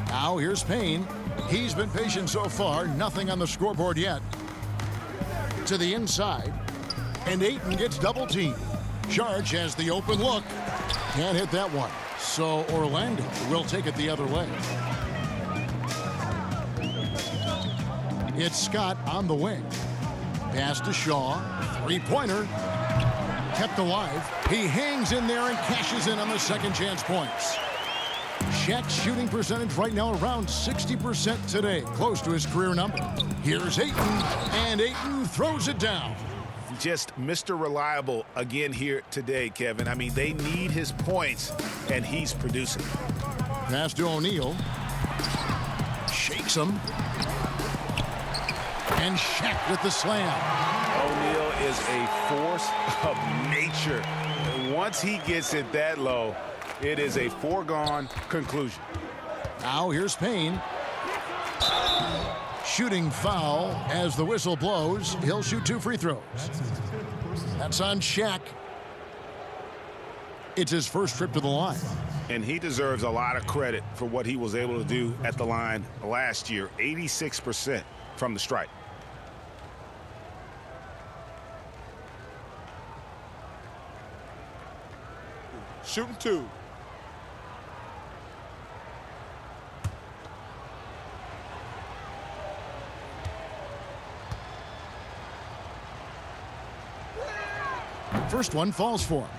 Now here's Payne. He's been patient so far. Nothing on the scoreboard yet. To the inside. And Ayton gets double teamed. Saric has the open look. Can't hit that one. So Orlando will take it the other way. It's Scott on the wing. Pass to Shaw. Three-pointer. Kept alive. He hangs in there and cashes in on the second chance points. Shaq's shooting percentage right now around 60% today. Close to his career number. Here's Ayton. And Ayton throws it down. Just Mr. Reliable again here today, Kevin. I mean, they need his points, and he's producing. Pass to O'Neal. Shakes him. And Shaq with the slam. O'Neal is a force of nature. And once he gets it that low, it is a foregone conclusion. Now here's Payne. Shooting foul as the whistle blows. He'll shoot 2 free throws. That's on Shaq. It's his first trip to the line. And he deserves a lot of credit for what he was able to do at the line last year. 86% from the stripe. Shooting 2. First one falls for him.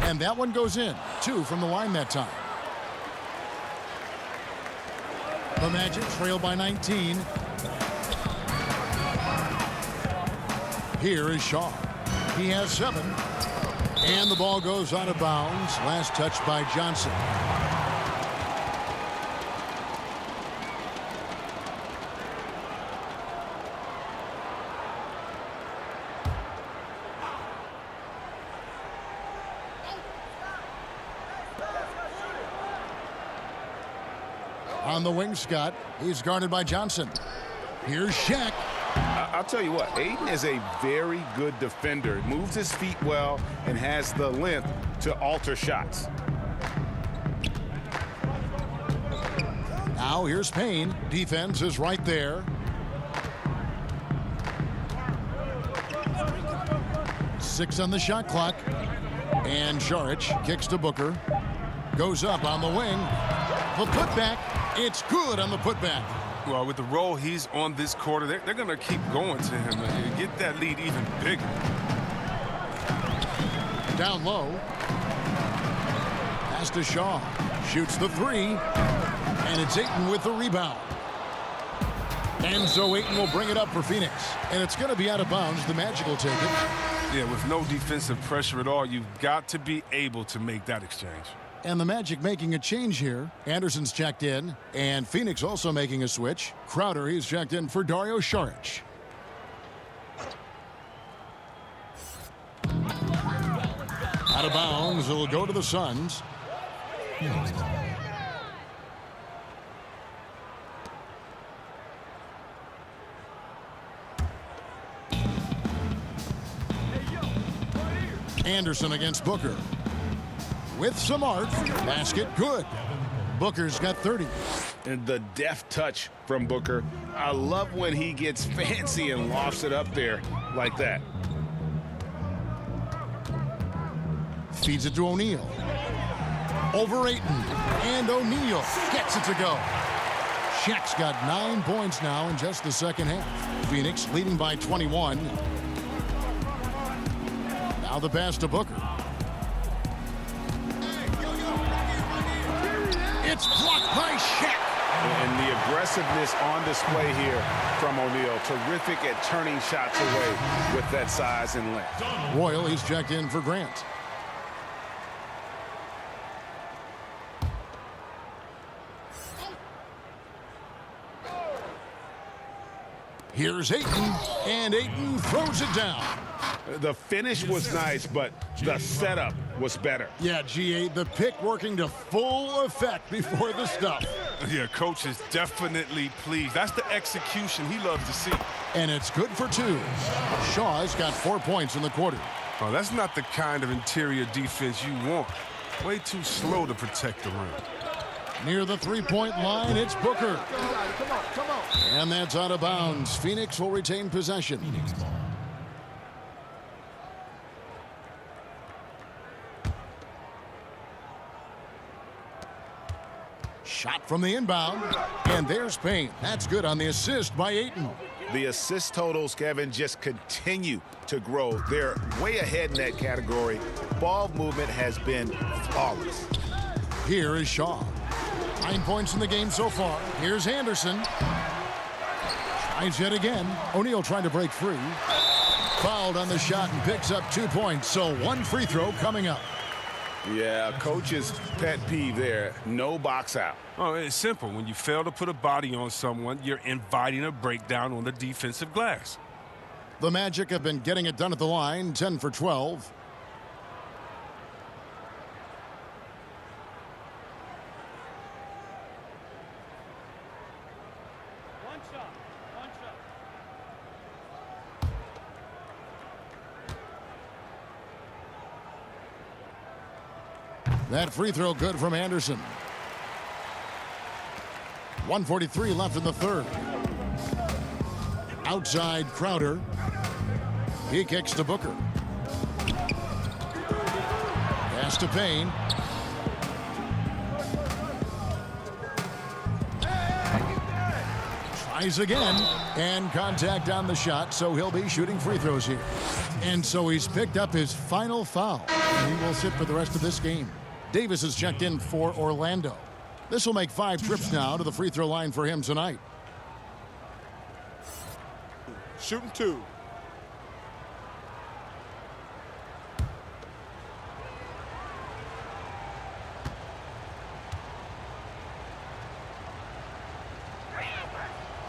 And that one goes in. 2 from the line that time. The Magic trail by 19. Here is Shaw. He has 7. And the ball goes out of bounds. Last touch by Johnson. On the wing, Scott. He's guarded by Johnson. Here's Shaq. I'll tell you what, Ayton is a very good defender. Moves his feet well and has the length to alter shots. Now here's Payne. Defense is right there. Six on the shot clock. And Saric kicks to Booker. Goes up on the wing. The putback. It's good on the putback. Well, with the role he's on this quarter, they're going to keep going to him and get that lead even bigger. Down low. Pass to Shaw. Shoots the 3. And it's Ayton with the rebound. And so Ayton will bring it up for Phoenix. And it's going to be out of bounds. The Magic will take it. Yeah, with no defensive pressure at all, you've got to be able to make that exchange. And the Magic making a change here. Anderson's checked in. And Phoenix also making a switch. Crowder, he's checked in for Dario Saric. Out of bounds, it'll go to the Suns. Anderson against Booker. With some art. Basket good. Booker's got 30. And the deft touch from Booker. I love when he gets fancy and lofts it up there like that. Feeds it to O'Neal. Over Ayton. And O'Neal gets it to go. Shaq's got 9 points now in just the second half. Phoenix leading by 21. Now the pass to Booker. It's blocked by Shaq. And the aggressiveness on display here from O'Neal. Terrific at turning shots away with that size and length. Royal, he's checked in for Grant. Here's Ayton, and Ayton throws it down. The finish was nice, but the setup was better. Yeah, GA, the pick working to full effect before the stuff. Yeah, coach is definitely pleased. That's the execution he loves to see. And it's good for 2. Shaw's got 4 points in the quarter. Oh, that's not the kind of interior defense you want. Way too slow to protect the rim. Near the three-point line, it's Booker. And that's out of bounds. Phoenix will retain possession. Shot from the inbound, and there's Payne. That's good on the assist by Ayton. The assist totals, Kevin, just continue to grow. They're way ahead in that category. Ball movement has been flawless. Here is Shaw. 9 points in the game so far. Here's Anderson. Tries yet again. O'Neal trying to break free. Fouled on the shot and picks up 2 points. So 1 free throw coming up. Yeah, coach's pet peeve there. No box out. Oh, it's simple. When you fail to put a body on someone, you're inviting a breakdown on the defensive glass. The Magic have been getting it done at the line. 10 for 12. That free throw good from Anderson. 1:43 left in the third. Outside Crowder. He kicks to Booker. Pass to Payne. Tries again. And contact on the shot, so he'll be shooting free throws here. And so he's picked up his final foul. And he will sit for the rest of this game. Davis has checked in for Orlando. This will make 5 trips now to the free throw line for him tonight. Shooting 2.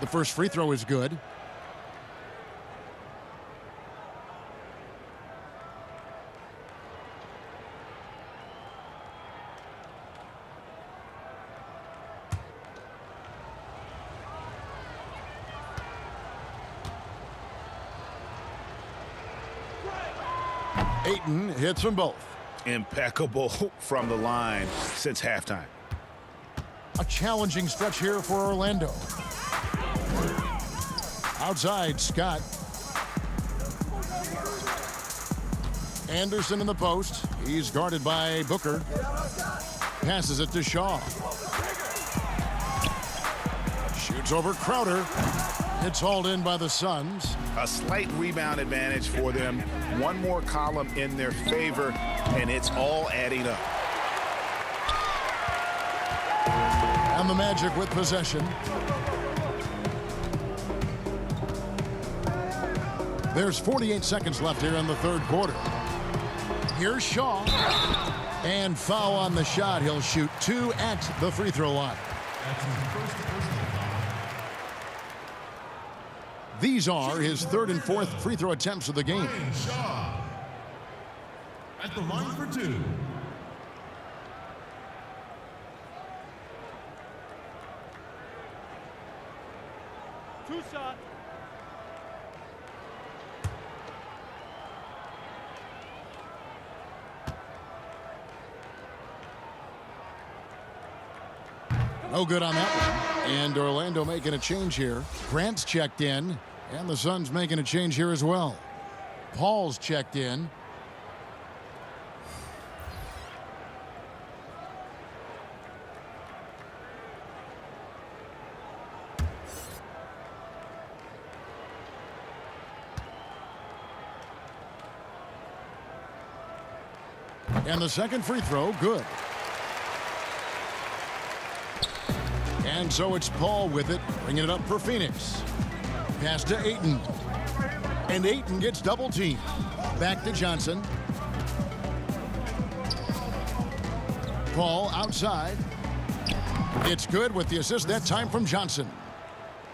The first free throw is good. Ayton hits them both. Impeccable from the line since halftime. A challenging stretch here for Orlando. Outside, Scott. Anderson in the post. He's guarded by Booker. Passes it to Shaw. Shoots over Crowder. It's hauled in by the Suns. A slight rebound advantage for them. One more column in their favor, and it's all adding up. And the Magic with possession. There's 48 seconds left here in the third quarter. Here's Shaw. And foul on the shot. He'll shoot 2 at the free throw line. These are his 3rd and 4th free throw attempts of the game. Shaw at the line for 2. Two shots. No good on that one. And Orlando making a change here. Grant's checked in. And the Suns making a change here as well. Paul's checked in. And the second free throw, good. And so it's Paul with it, bringing it up for Phoenix. Pass to Ayton. And Ayton gets double teamed. Back to Johnson. Paul outside. It's good with the assist that time from Johnson.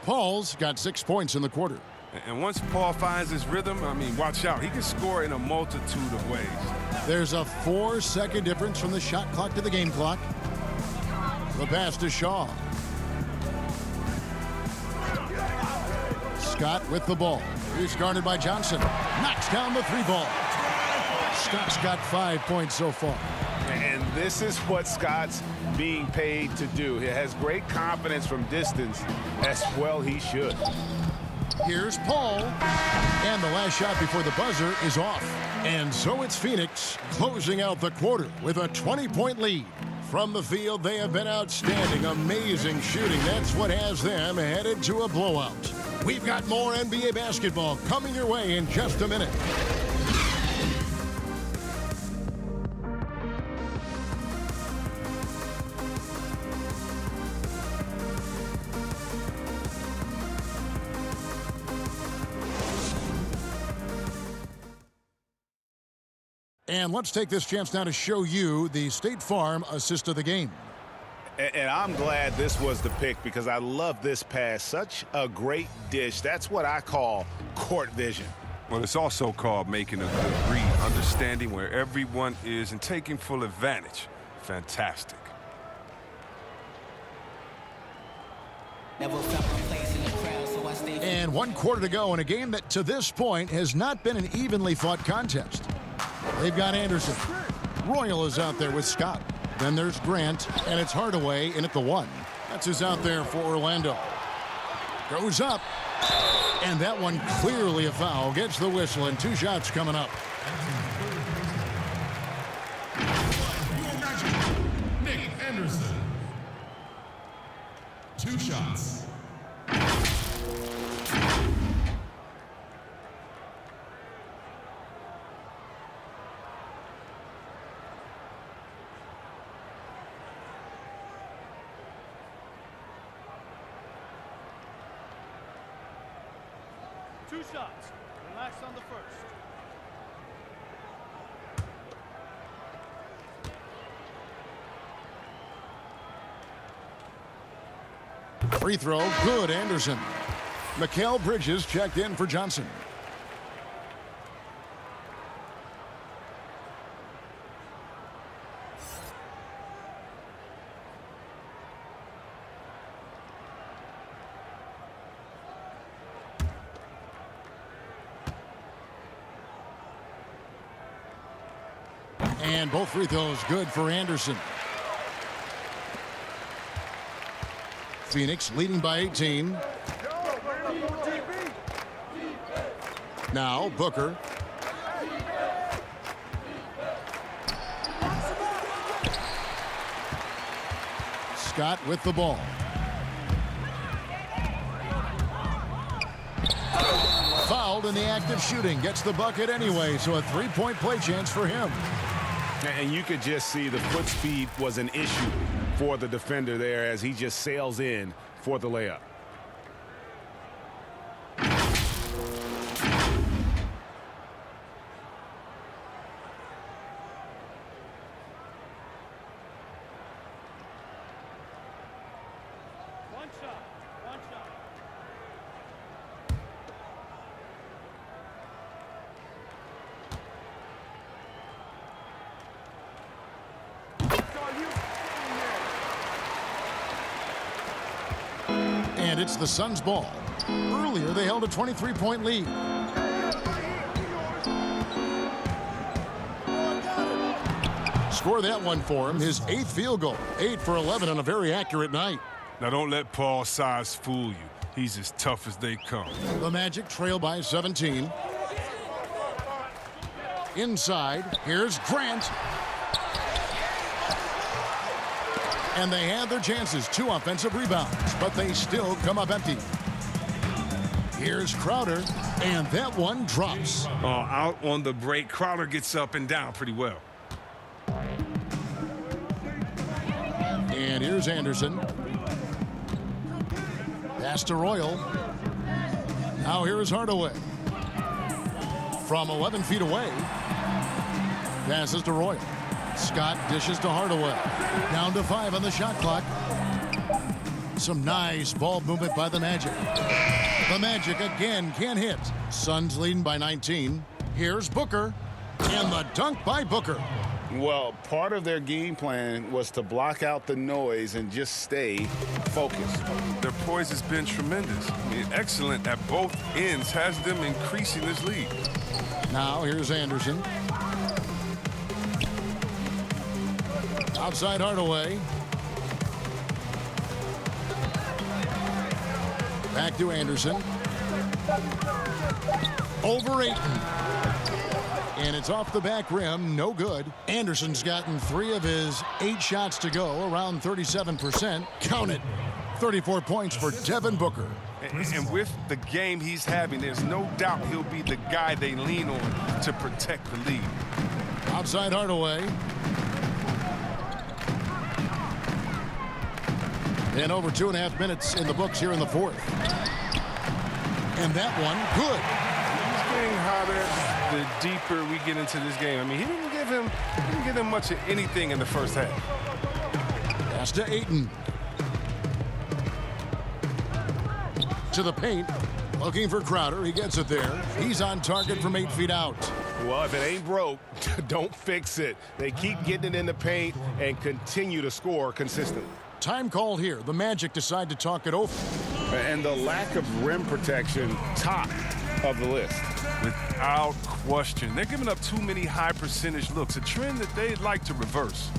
Paul's got 6 points in the quarter. And once Paul finds his rhythm, I mean, watch out. He can score in a multitude of ways. There's a 4-second difference from the shot clock to the game clock. The pass to Shaw. Scott with the ball. He's guarded by Johnson. Knocks down the 3-ball. Scott's got 5 points so far. And this is what Scott's being paid to do. He has great confidence from distance, as well he should. Here's Paul. And the last shot before the buzzer is off. And so it's Phoenix closing out the quarter with a 20-point lead. From the field, they have been outstanding. Amazing shooting. That's what has them headed to a blowout. We've got more NBA basketball coming your way in just a minute. And let's take this chance now to show you the State Farm assist of the game. And I'm glad this was the pick because I love this pass. Such a great dish. That's what I call court vision. Well, it's also called making a good read, understanding where everyone is and taking full advantage. Fantastic. And 1 quarter to go in a game that to this point has not been an evenly fought contest. They've got Anderson. Royal is out there with Scott. Then there's Grant, and it's Hardaway in at the 1. That's who's out there for Orlando. Goes up, and that one clearly a foul. Gets the whistle, and 2 shots coming up. Nick Anderson. 2 shots. Two shots. Relax on the first. Free throw, good, Anderson. Mikal Bridges checked in for Johnson. And both free throws good for Anderson. Phoenix leading by 18. Now Booker. Scott with the ball. Fouled in the act of shooting. Gets the bucket anyway, so a 3-point play chance for him. And you could just see the foot speed was an issue for the defender there as he just sails in for the layup. One shot. One shot. And it's the Suns' ball. Earlier, they held a 23-point lead. Score that one for him, his 8th field goal. 8 for 11 on a very accurate night. Now, don't let Paul's size fool you. He's as tough as they come. The Magic trail by 17. Inside, here's Grant. And they had their chances, 2 offensive rebounds, but they still come up empty. Here's Crowder, and that one drops. Out on the break, Crowder gets up and down pretty well. And here's Anderson. Pass to Royal. Now here's Hardaway. From 11 feet away. Passes to Royal. Scott dishes to Hardaway. Down to 5 on the shot clock. Some nice ball movement by the Magic. The Magic again can't hit. Suns leading by 19. Here's Booker. And the dunk by Booker. Well, part of their game plan was to block out the noise and just stay focused. Their poise has been tremendous. I mean, excellent at both ends, has them increasing this lead. Now here's Anderson. Outside Hardaway. Back to Anderson. Over Ayton. And it's off the back rim, no good. Anderson's gotten 3 of his 8 shots to go, around 37%. Count it, 34 points for Devin Booker. And with the game he's having, there's no doubt he'll be the guy they lean on to protect the lead. Outside Hardaway. And over 2.5 minutes in the books here in the fourth. And that one, good. He's getting hotter the deeper we get into this game. I mean, he didn't give him much of anything in the first half. Pass to Ayton. To the paint. Looking for Crowder. He gets it there. He's on target from 8 feet out. Well, if it ain't broke, don't fix it. They keep getting it in the paint and continue to score consistently. Time called here. The Magic decide to talk it over. And the lack of rim protection, top of the list. Without question. They're giving up too many high percentage looks, a trend that they'd like to reverse.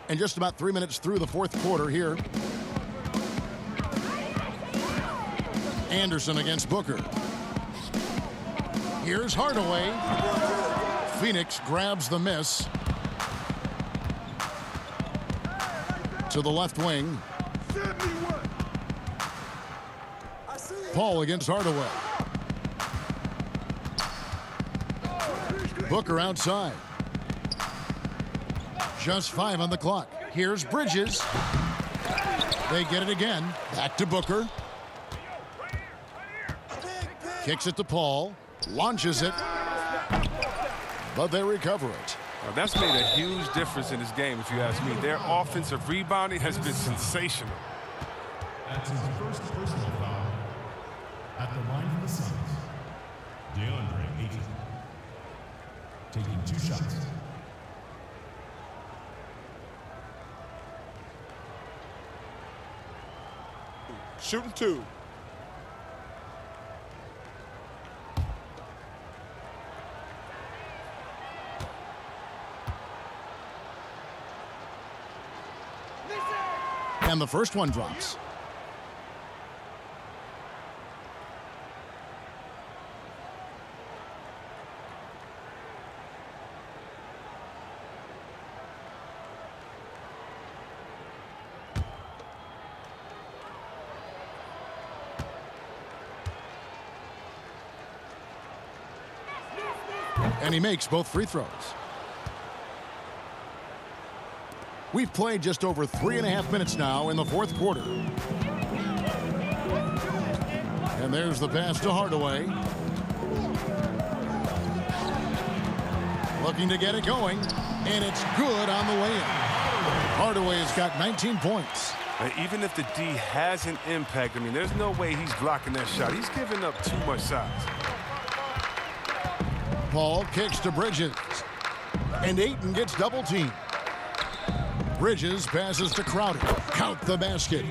And just about 3 minutes through the fourth quarter here. Anderson against Booker. Here's Hardaway. Phoenix grabs the miss. To the left wing. Paul against Hardaway. Booker outside. Just 5 on the clock. Here's Bridges. They get it again. Back to Booker. Kicks it to Paul. Launches it. But they recover it. Now, that's made a huge difference in this game, if you ask me. Their offensive rebounding has been sensational. That's his first personal foul. At the line for the Suns, DeAndre Ayton. Taking 2 shots. Shooting 2. And the first one drops. And he makes both free throws. We've played just over 3.5 minutes now in the fourth quarter. And there's the pass to Hardaway. Looking to get it going. And it's good on the way in. Hardaway has got 19 points. Even if the D has an impact, I mean, there's no way he's blocking that shot. He's giving up too much size. Paul kicks to Bridges. And Ayton gets double teamed. Bridges passes to Crowder. Count the basket.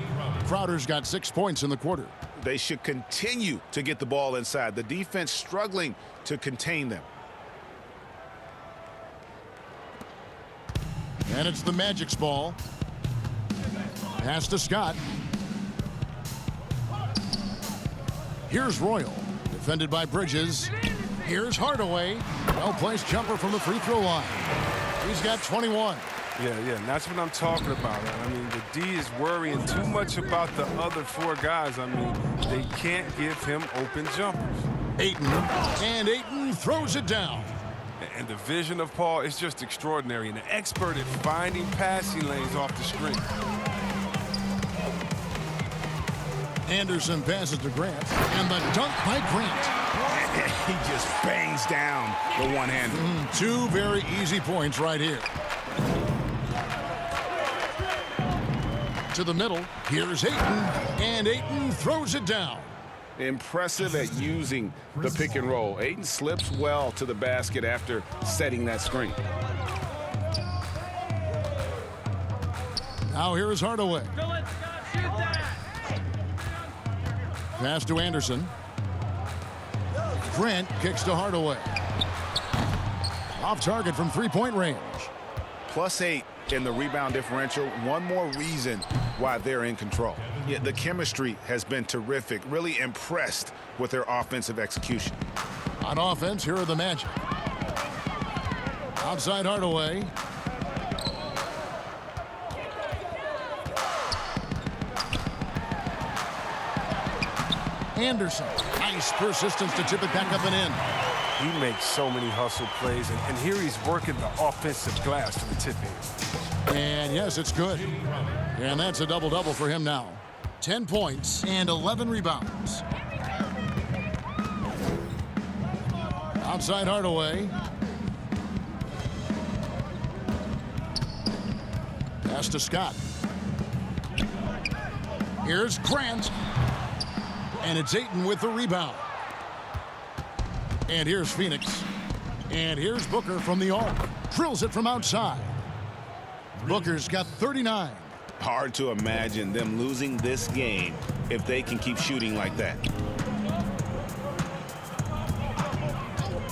Crowder's got 6 points in the quarter. They should continue to get the ball inside. The defense struggling to contain them. And it's the Magic's ball. Pass to Scott. Here's Royal, defended by Bridges. Here's Hardaway. Well-placed jumper from the free throw line. He's got 21. Yeah, and that's what I'm talking about. I mean, the D is worrying too much about the other four guys. I mean, they can't give him open jumpers. Ayton, and Ayton throws it down. And the vision of Paul is just extraordinary, and an expert at finding passing lanes off the screen. Anderson passes to Grant, and the dunk by Grant. He just bangs down the one-hander. Two very easy points right here. To the middle, here's Ayton, and Ayton throws it down. Impressive at using the pick and roll. Ayton slips well to the basket after setting that screen. Now here is Hardaway. Pass to Anderson. Grant kicks to Hardaway. Off target from three-point range. +8 in the rebound differential. One more reason why they're in control. Yeah, the chemistry has been terrific. Really impressed with their offensive execution. On offense, here are the Magic. Outside Hardaway. Anderson. Nice persistence to tip it back up and in. He makes so many hustle plays, and here he's working the offensive glass to the tip in. And yes, it's good. And that's a double-double for him now. 10 points and 11 rebounds. Outside Hardaway. Pass to Scott. Here's Grant. And it's Ayton with the rebound. And here's Phoenix. And here's Booker from the arc. Drills it from outside. Booker's got 39. Hard to imagine them losing this game if they can keep shooting like that.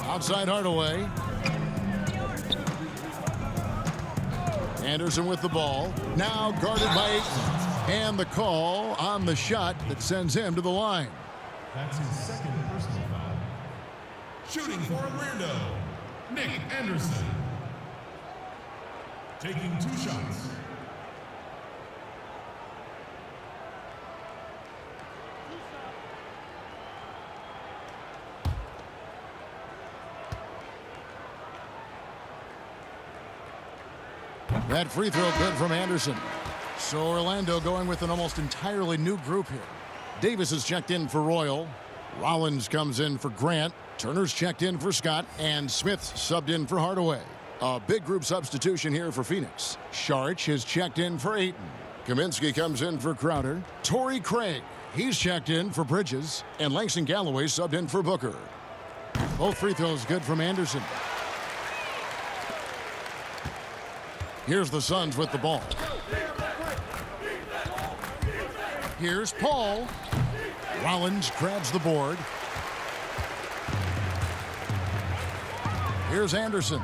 Outside Hardaway. Anderson with the ball. Now guarded by Ayton. And the call on the shot that sends him to the line. That's his second personal foul. Shooting for Orlando, Nick Anderson. Taking 2 shots. That free throw good from Anderson. So Orlando going with an almost entirely new group here. Davis is checked in for Royal. Rollins comes in for Grant. Turner's checked in for Scott. And Smith subbed in for Hardaway. A big group substitution here for Phoenix. Saric is checked in for Ayton. Kaminsky comes in for Crowder. Torrey Craig, he's checked in for Bridges. And Langston Galloway subbed in for Booker. Both free throws good from Anderson. Here's the Suns with the ball. Here's Paul. Rollins grabs the board. Here's Anderson.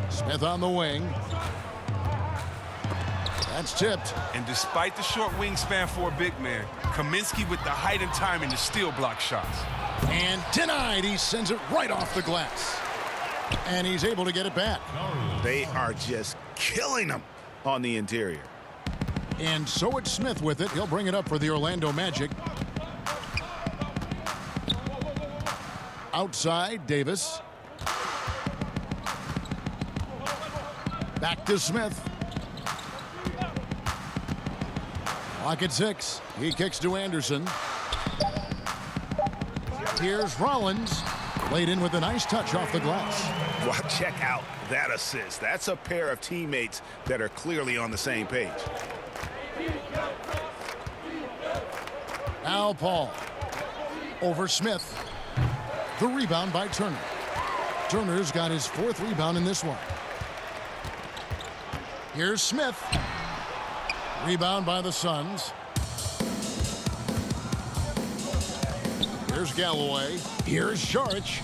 Smith on the wing. That's tipped. And despite the short wingspan for a big man, Kaminsky with the height and timing to steal block shots. And denied. He sends it right off the glass. And he's able to get it back. They are just killing them on the interior. And so it's Smith with it. He'll bring it up for the Orlando Magic. Outside, Davis. Back to Smith. Clock at 6. He kicks to Anderson. Here's Rollins. Laid in with a nice touch off the glass. Well, check out that assist. That's a pair of teammates that are clearly on the same page. Al Paul. Over Smith. The rebound by Turner. Turner's got his 4th rebound in this one. Here's Smith. Rebound by the Suns. Here's Galloway. Here's Saric.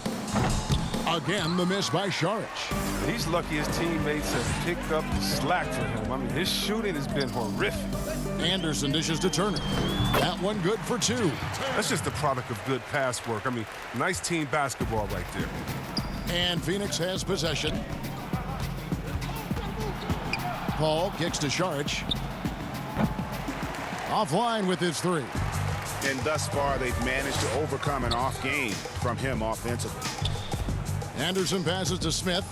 Again, the miss by Saric. He's lucky his teammates have picked up the slack for him. I mean, his shooting has been horrific. Anderson dishes to Turner. That one good for 2. That's just the product of good pass work. I mean, nice team basketball right there. And Phoenix has possession. Paul kicks to Saric. Offline with his 3. And thus far, they've managed to overcome an off game from him offensively. Anderson passes to Smith.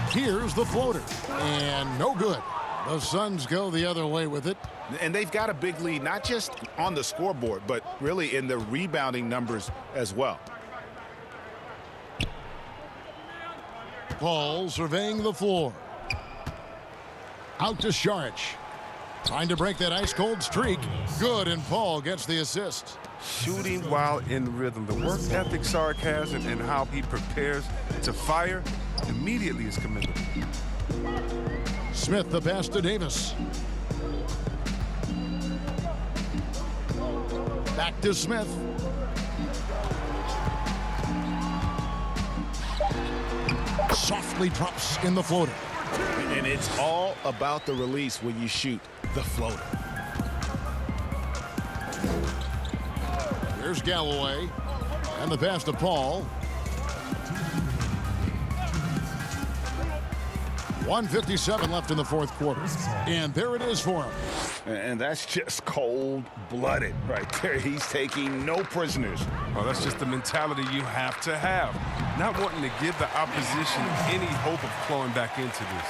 Here's the floater. And no good. The Suns go the other way with it. And they've got a big lead, not just on the scoreboard, but really in the rebounding numbers as well. Paul surveying the floor. Out to Saric. Trying to break that ice-cold streak. Good, and Paul gets the assist. Shooting while in rhythm. The work ethic Saric has and how he prepares to fire immediately is commendable. Smith the pass to Davis. Back to Smith. Softly drops in the floater. And it's all about the release when you shoot the floater. Here's Galloway. And the pass to Paul. 1:57 left in the fourth quarter. And there it is for him. And that's just cold-blooded right there. He's taking no prisoners. Oh, that's just the mentality you have to have. Not wanting to give the opposition any hope of clawing back into this.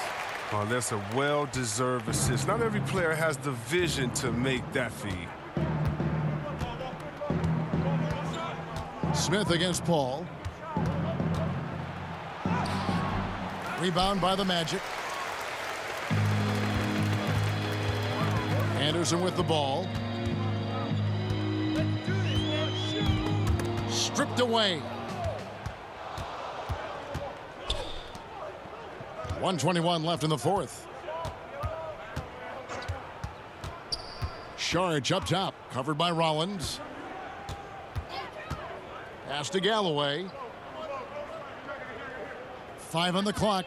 Oh, that's a well-deserved assist. Not every player has the vision to make that feed. Smith against Paul. Rebound by the Magic. Anderson with the ball. Stripped away. 1:21 left in the fourth. Saric up top, covered by Rollins. Pass to Galloway. 5 on the clock.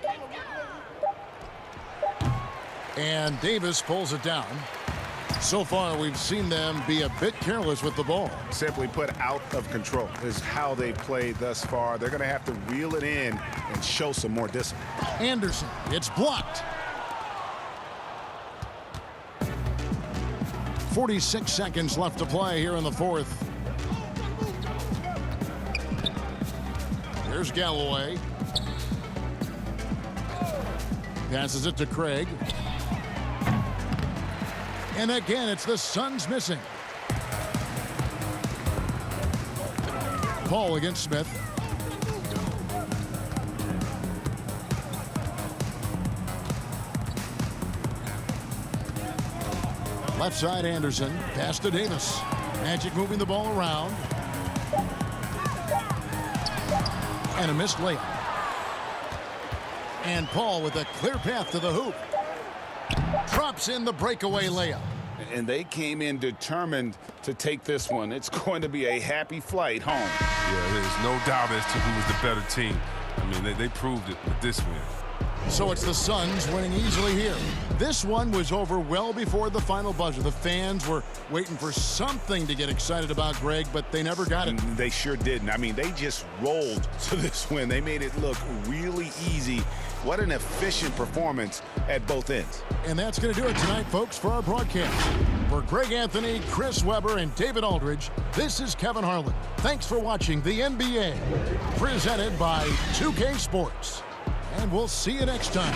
And Davis pulls it down. So far, we've seen them be a bit careless with the ball. Simply put, out of control is how they've played thus far. They're going to have to reel it in and show some more discipline. Anderson, it's blocked. 46 seconds left to play here in the fourth. Here's Galloway. Passes it to Craig. And again, it's the Suns missing. Paul against Smith. Left side, Anderson. Pass to Davis. Magic moving the ball around. And a missed layup. And Paul with a clear path to the hoop. Drops in the breakaway layup. And they came in determined to take this one. It's going to be a happy flight home. Yeah, there's no doubt as to who was the better team. I mean, they proved it with this win. So it's the Suns winning easily here. This one was over well before the final buzzer. The fans were waiting for something to get excited about, Greg, but they never got it. They sure didn't. I mean, they just rolled to this win. They made it look really easy. What an efficient performance at both ends. And that's going to do it tonight, folks, for our broadcast. For Greg Anthony, Chris Webber, and David Aldridge, this is Kevin Harlan. Thanks for watching the NBA, presented by 2K Sports. And we'll see you next time.